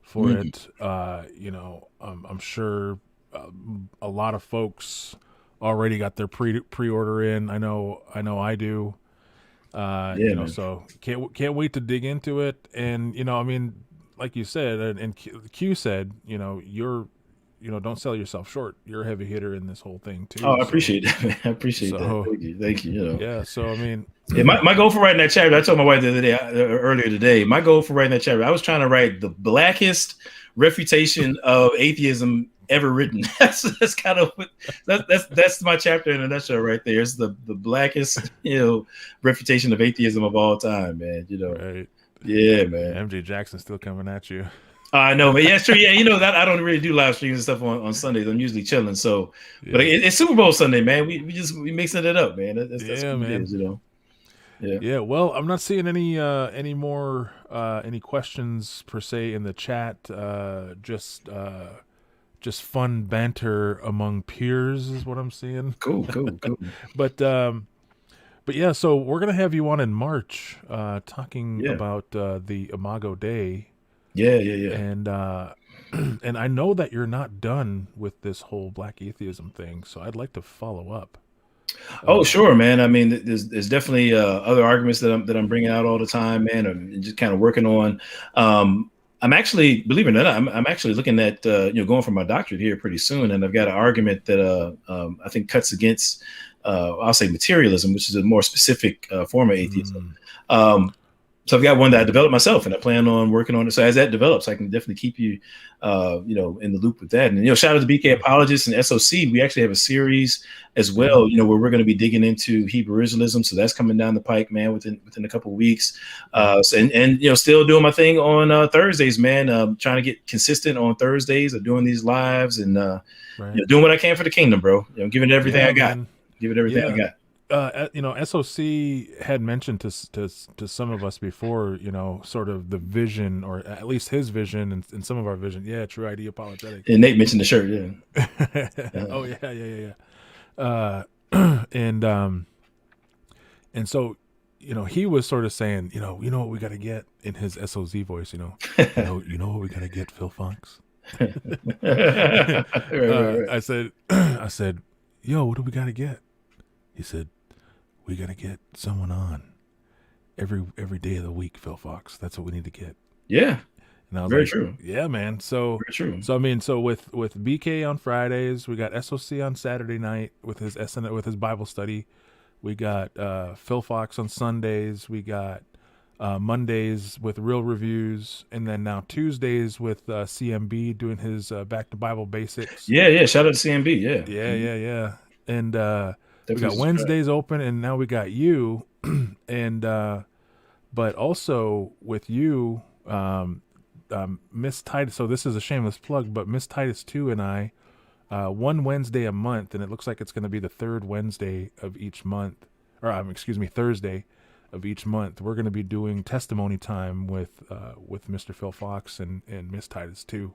for it. I'm sure a lot of folks already got their pre-order in. I know I do. So can't wait to dig into it. And I mean, like you said, and Q said, you're don't sell yourself short. You're a heavy hitter in this whole thing too. Oh, I appreciate that, man. I appreciate that. Thank you. Yeah. So I mean, my goal for writing that chapter, I told my wife the other day, earlier today, my goal for writing that chapter, I was trying to write the blackest refutation of atheism ever written. That's kind of what that's my chapter in a nutshell right there. It's the blackest, refutation of atheism of all time, man. Right. Yeah, man. MJ Jackson's still coming at you. I know, but yeah, sure. Yeah, that I don't really do live streams and stuff on Sundays. I'm usually chilling. So, yeah. But it's Super Bowl Sunday, man. We mixing it up, man. That's what man. It is, Yeah. Yeah. Well, I'm not seeing any more any questions per se in the chat. Just fun banter among peers is what I'm seeing. Cool. But yeah, so we're gonna have you on in March, talking about the Imago Dei. Yeah. And and I know that you're not done with this whole Black atheism thing, so I'd like to follow up. Oh, sure, man. I mean, there's definitely other arguments that I'm bringing out all the time, man. I'm just kind of working on. I'm actually, believe it or not, I'm actually looking at going for my doctorate here pretty soon, and I've got an argument that I think cuts against I'll say materialism, which is a more specific form of atheism. So I've got one that I developed myself, and I plan on working on it. So as that develops, I can definitely keep you, in the loop with that. And shout out to BK Apologists and SOC. We actually have a series as well, where we're going to be digging into Hebrew Israelism. So that's coming down the pike, man, within a couple of weeks. Still doing my thing on Thursdays, man. Trying to get consistent on Thursdays of doing these lives and doing what I can for the kingdom, bro. Giving it everything I got. Give it everything I got. SOC had mentioned to some of us before, sort of the vision, or at least his vision and some of our vision. Yeah, Tru-ID Apologetics. And Nate mentioned the shirt, yeah. Oh yeah. And so, he was sort of saying, you know what we got to get in his SOZ voice, you know what we got to get, Phil Fox. Right. I said, yo, what do we got to get? He said, we got to get someone on every day of the week, Phil Fox. That's what we need to get. Yeah. And I was very true. Yeah, man. So, very true. So, I mean, so with BK on Fridays, we got SOC on Saturday night with his Bible study. We got Phil Fox on Sundays. We got Mondays with Real Reviews. And then now Tuesdays with CMB doing his Back to Bible Basics. Yeah. Shout out to CMB. Yeah. And, we got Wednesdays open, and now we got you, and but also with you, Miss Titus. So this is a shameless plug, but Miss Titus 2 and I, one Wednesday a month, and it looks like it's going to be the third Wednesday of each month, or Thursday of each month. We're going to be doing testimony time with Mr. Phil Fox and Miss Titus 2.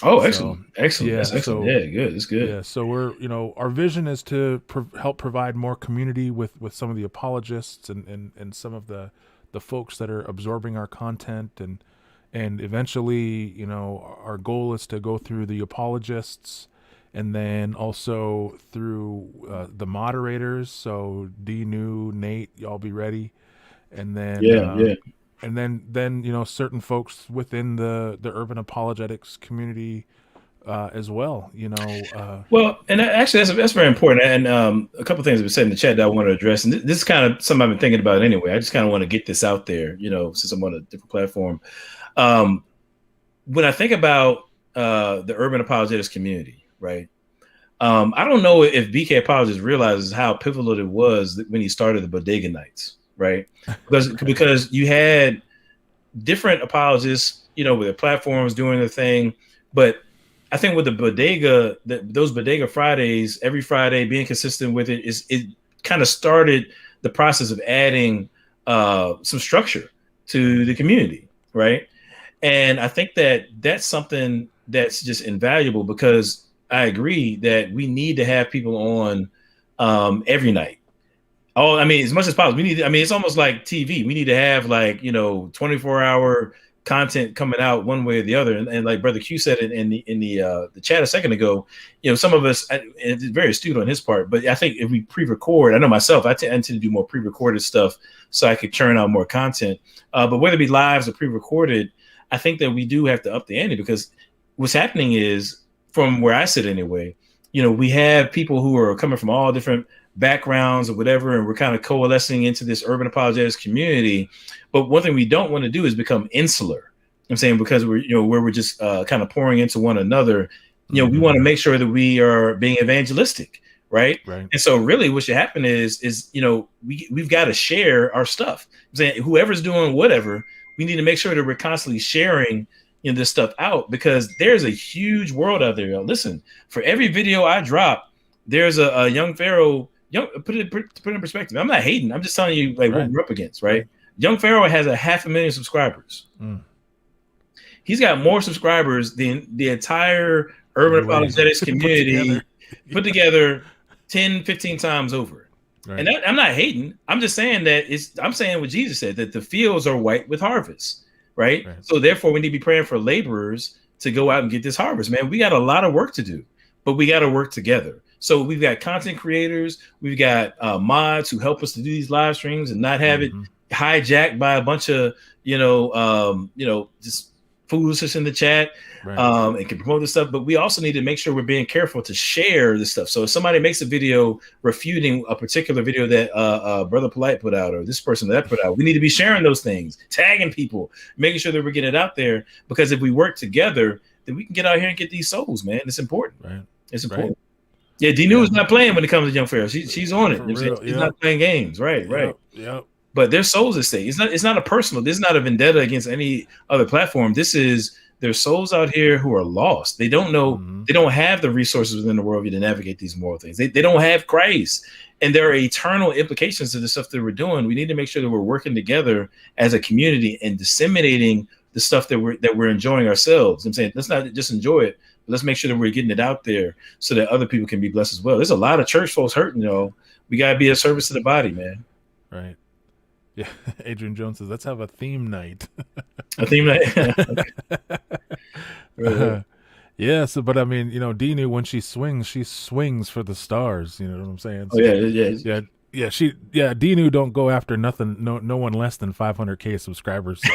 Oh, excellent. Yeah, that's excellent. So, yeah, good. It's good. Yeah, so we're, our vision is to help provide more community with some of the apologists and some of the folks that are absorbing our content, and eventually, our goal is to go through the apologists and then also through the moderators. So D, New, Nate, y'all be ready. And then and then certain folks within the urban apologetics community as well. Well, and actually that's very important. And a couple of things we said in the chat that I want to address, and this is kind of something I've been thinking about anyway. I just kind of want to get this out there, since I'm on a different platform. When I think about the urban apologetics community, right? I don't know if BK Apologist realizes how pivotal it was when he started the Bodega Nights. Right, because you had different apologists, with their platforms doing their thing, but I think with the bodega, those Bodega Fridays, every Friday being consistent with it kind of started the process of adding some structure to the community, right? And I think that's something that's just invaluable, because I agree that we need to have people on every night. Oh, I mean, as much as possible. It's almost like TV. We need to have 24-hour content coming out one way or the other. And like Brother Q said in the chat a second ago, some of us, and it's very astute on his part, but I think if we pre-record, I know myself, I tend to do more pre-recorded stuff so I could churn out more content. But whether it be lives or pre-recorded, I think that we do have to up the ante, because what's happening is, from where I sit anyway, we have people who are coming from all different backgrounds or whatever, and we're kind of coalescing into this urban apologetics community. But one thing we don't want to do is become insular. I'm saying, because we're just kind of pouring into one another we want to make sure that we are being evangelistic, right? Right. And so really what should happen is we've got to share our stuff. I'm saying whoever's doing whatever, we need to make sure that we're constantly sharing this stuff out, because there's a huge world out there. Listen, for every video I drop, there's a young Pharaoh. Put it in perspective. I'm not hating. I'm just telling you like what we're up against, right? Young Pharaoh has 500,000 subscribers. He's got more subscribers than the entire urban apologetics community put together 10, 15 times over. Right. And I'm not hating. I'm just saying that I'm saying what Jesus said, that the fields are white with harvest, right? So therefore we need to be praying for laborers to go out and get this harvest, man. We got a lot of work to do, but we got to work together. So we've got content creators, we've got mods who help us to do these live streams and not have it hijacked by a bunch of, just foolishness in the chat, and can promote this stuff. But we also need to make sure we're being careful to share this stuff. So if somebody makes a video refuting a particular video that Brother Polite put out, or this person that put out, we need to be sharing those things, tagging people, making sure that we're getting it out there, because if we work together, then we can get out here and get these souls, man. It's important. Right. It's important. Right. Yeah, D-New is not playing when it comes to young Pharaoh. She's on it. She's not playing games. Right. Yep. But there's souls at stake. It's not a personal. This is not a vendetta against any other platform. There's souls out here who are lost. They don't know. They don't have the resources within the worldview to navigate these moral things. They don't have Christ, and there are eternal implications to the stuff that we're doing. We need to make sure that we're working together as a community and disseminating the stuff that we're enjoying ourselves. I'm saying let's not just enjoy it, but let's make sure that we're getting it out there so that other people can be blessed as well. There's a lot of church folks hurting, We gotta be a service to the body, man. Right. Yeah, Adrian Jones says, let's have a theme night. A theme night? Yeah, so, but I mean, D-New, when she swings for the stars. You know what I'm saying? So, D-New don't go after nothing, no one less than 500K subscribers. So.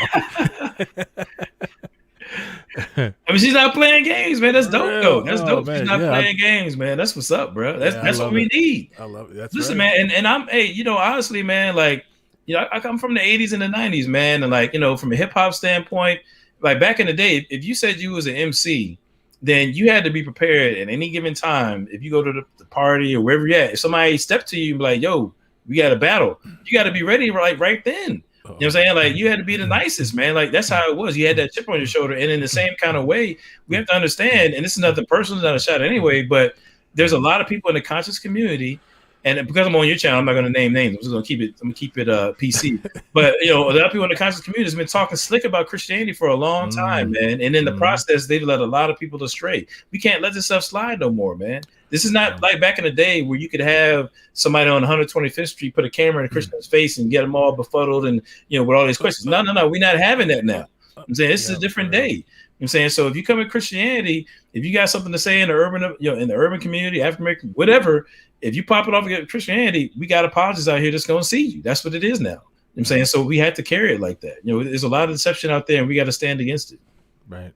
I mean, she's not playing games, man. That's dope, though. That's dope. Man. She's not playing games, man. That's what's up, bro. That's what we need. I love it. That's Listen, man, and I'm, honestly, man, like, I come from the 80s and the 90s, man. And like, from a hip hop standpoint, like back in the day, if you said you was an MC, then you had to be prepared at any given time. If you go to the party or wherever you're at, if somebody stepped to you and be like, yo, we got a battle, you got to be ready right then. You know what I'm saying? Like, you had to be the nicest, man. Like, that's how it was. You had that chip on your shoulder. And in the same kind of way, we have to understand, and this is nothing personal, not a shot anyway, but there's a lot of people in the conscious community. And because I'm on your channel, I'm not going to name names. I'm just going to keep it PC. But a lot of people in the conscious community has been talking slick about Christianity for a long time, man. And in the process, they've led a lot of people astray. We can't let this stuff slide no more, man. This is not like back in the day where you could have somebody on 125th Street put a camera in a Christian's face and get them all befuddled and with all these questions. No, we're not having that now. I'm saying this is a different day. I'm saying, so if you come in Christianity, if you got something to say in the urban community, African American, whatever, if you pop it off against Christianity, we got apologists out here that's going to see you. That's what it is now. I'm saying, so we had to carry it like that. There's a lot of deception out there, and we got to stand against it. Right.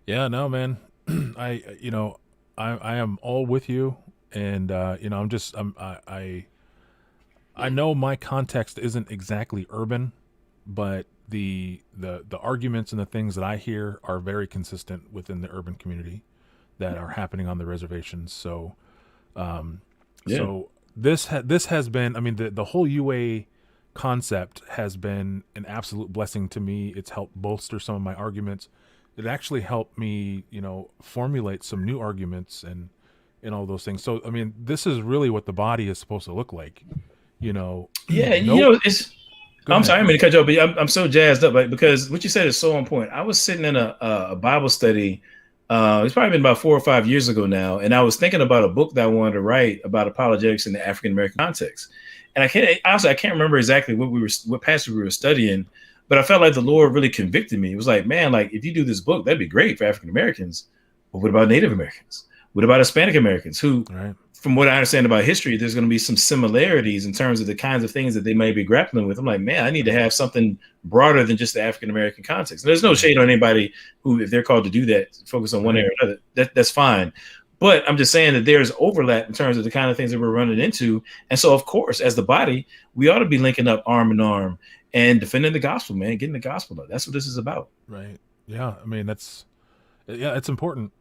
Yeah. No, man. I am all with you, and I know my context isn't exactly urban, but the arguments and the things that I hear are very consistent within the urban community that are happening on the reservations. So, so this has been, I mean, the whole UA concept has been an absolute blessing to me. It's helped bolster some of my arguments. It actually helped me, formulate some new arguments and all those things. So, I mean, this is really what the body is supposed to look like, it's. I'm sorry, I'm going to cut you off, but I'm so jazzed up, because what you said is so on point. I was sitting in a Bible study. It's probably been about 4 or 5 years ago now, and I was thinking about a book that I wanted to write about apologetics in the African American context. And I can't remember exactly what passage we were studying, but I felt like the Lord really convicted me. It was like, man, like if you do this book, that'd be great for African Americans. But what about Native Americans? What about Hispanic Americans who? Right. From what I understand about history, there's going to be some similarities in terms of the kinds of things that they may be grappling with. I'm like, man, I need to have something broader than just the African-American context. And there's no shade on anybody who, if they're called to do that, focus on one area or another, that's fine. But I'm just saying that there's overlap in terms of the kind of things that we're running into. And so, of course, as the body, we ought to be linking up arm in arm and defending the gospel, man, getting the gospel up. That's what this is about. Right. Yeah. I mean, it's important.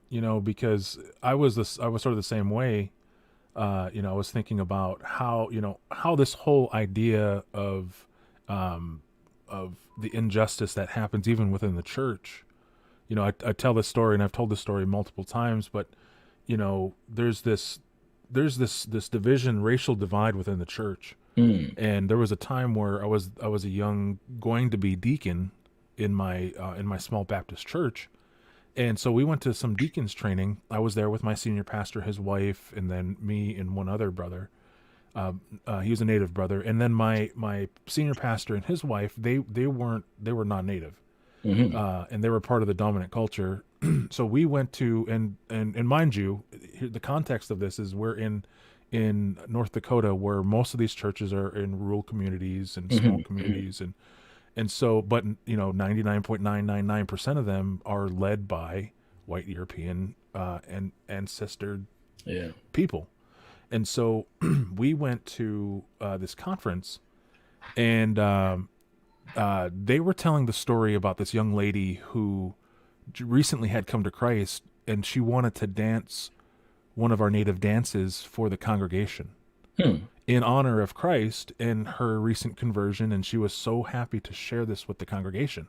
because I was sort of the same way. I was thinking about how this whole idea of the injustice that happens even within the church. I tell this story, and I've told this story multiple times, but there's this division, racial divide within the church. And there was a time where I was a young going to be deacon in my small Baptist church. And so we went to some deacons training. I was there with my senior pastor, his wife, and then me and one other brother. He was a native brother, and then my senior pastor and his wife, they were non-native, and they were part of the dominant culture. So we went to and mind you, the context of this is we're in North Dakota, where most of these churches are in rural communities and small communities, and so, but 99.999% of them are led by white European and ancestor people. And so we went to this conference, and they were telling the story about this young lady who recently had come to Christ, and she wanted to dance one of our native dances for the congregation in honor of Christ and her recent conversion, and she was so happy to share this with the congregation.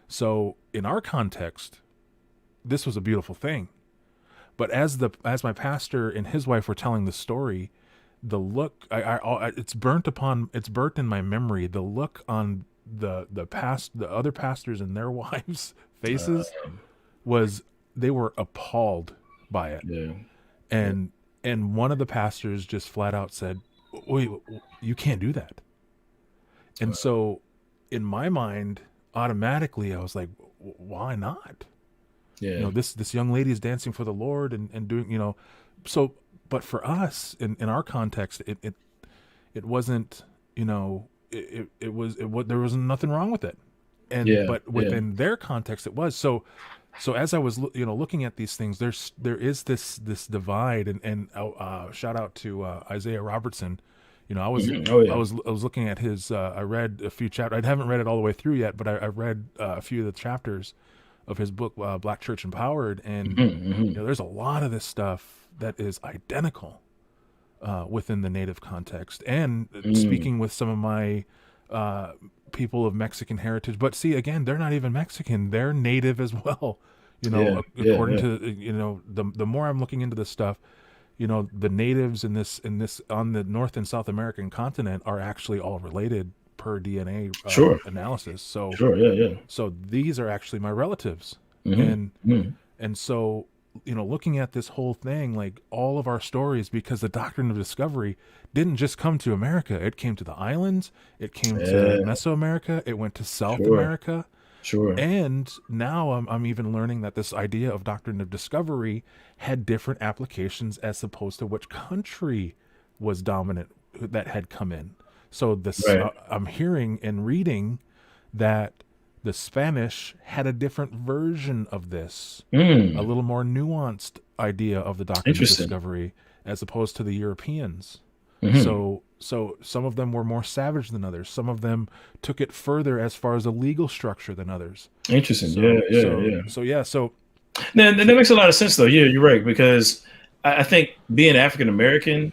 So in our context, this was a beautiful thing. But as my pastor and his wife were telling the story, the look it's burnt in my memory. The look on the other pastors and their wives' faces was they were appalled by it. Yeah. And one of the pastors just flat out said, "Wait, you can't do that." And so in my mind, automatically I was like, why not? Yeah. This young lady is dancing for the Lord and doing, so, but for us in our context, it wasn't, it was there was nothing wrong with it. But within their context, it was. So as I was, looking at these things, there is this divide, and shout out to Isaiah Robertson. I was looking at his. I read a few chapters. I haven't read it all the way through yet, but I read a few of the chapters of his book, Black Church Empowered, and there's a lot of this stuff that is identical within the Native context. And speaking with some of my people of Mexican heritage, but see, again, they're not even Mexican; they're Native as well. According to the more I'm looking into this stuff, the natives in this on the North and South American continent are actually all related per DNA analysis. So so these are actually my relatives, and so looking at this whole thing, like all of our stories, because the doctrine of discovery didn't just come to America; it came to the islands, it came to Mesoamerica, it went to South America. And now I'm even learning that this idea of doctrine of discovery had different applications as opposed to which country was dominant that had come in. So I'm hearing and reading that the Spanish had a different version of this, a little more nuanced idea of the doctrine of discovery as opposed to the Europeans. So some of them were more savage than others. Some of them took it further as far as a legal structure than others. Interesting. So that makes a lot of sense, though. Yeah, you're right, because I think being African American,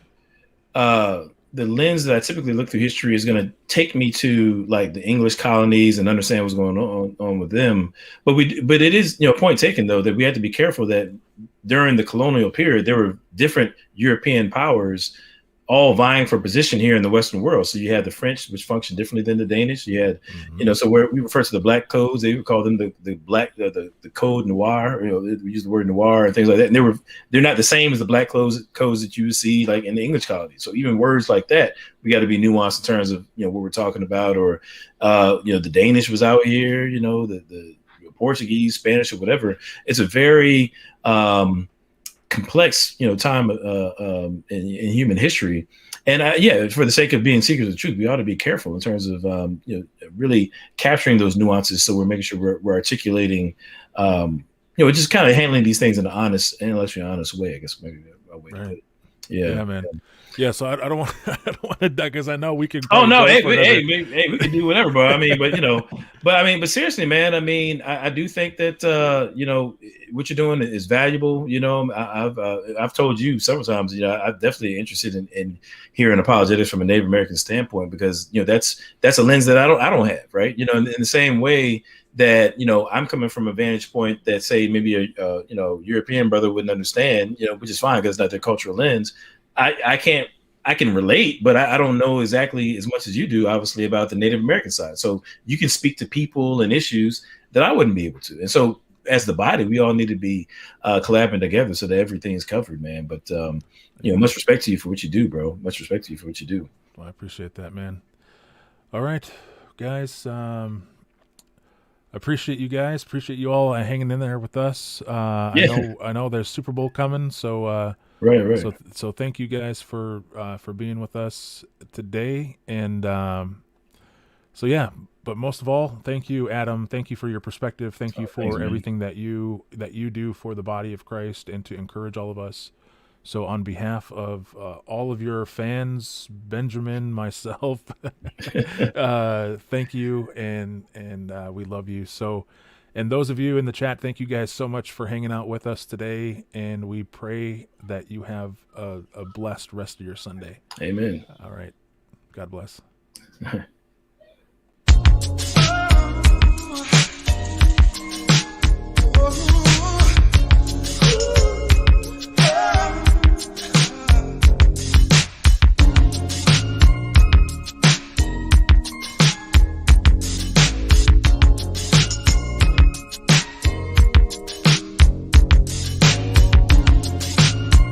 the lens that I typically look through history is going to take me to like the English colonies and understand what's going on with them. But it is, point taken, though, that we have to be careful that during the colonial period, there were different European powers all vying for position here in the Western world. So you had the French, which functioned differently than the Danish. You had, so where we refer to the black codes, they would call them the black, the code noir. We use the word noir and things like that. And they're not the same as the black codes that you would see like in the English colonies. So even words like that, we got to be nuanced in terms of what we're talking about. Or the Danish was out here. The Portuguese, Spanish, or whatever. It's a very complex, time in human history, and for the sake of being seekers of truth, we ought to be careful in terms of really capturing those nuances. So we're making sure we're articulating, just kind of handling these things in an honest, intellectually honest way. I guess maybe a way to put it. Yeah, man. Yeah, so I don't want I don't want to die because I know we could Oh probably no, go hey, for another. we can do whatever, bro. I mean, but but seriously, man. I mean, I do think that what you're doing is valuable. I've told you several times. I'm definitely interested in hearing apologetics from a Native American standpoint because that's a lens that I don't have, right? In the same way that I'm coming from a vantage point that say maybe a European brother wouldn't understand, which is fine because it's not their cultural lens. I can't I can relate, but I don't know exactly as much as you do, obviously, about the Native American side. So you can speak to people and issues that I wouldn't be able to. And so, as the body, we all need to be collaborating together so that everything is covered, man. But much respect to you for what you do, bro. Much respect to you for what you do. Well, I appreciate that, man. All right, guys. Appreciate you guys. Appreciate you all hanging in there with us. Yeah, I know there's Super Bowl coming, so right. so thank you guys for being with us today. And so yeah, but most of all, thank you, Adam. Thank you for your perspective. Thank you Thanks, for man. everything that you do for the body of Christ and to encourage all of us. So on behalf of all of your fans, Benjamin, myself, thank you, and we love you. So, and those of you in the chat, thank you guys so much for hanging out with us today, and we pray that you have a blessed rest of your Sunday. Amen. All right, God bless.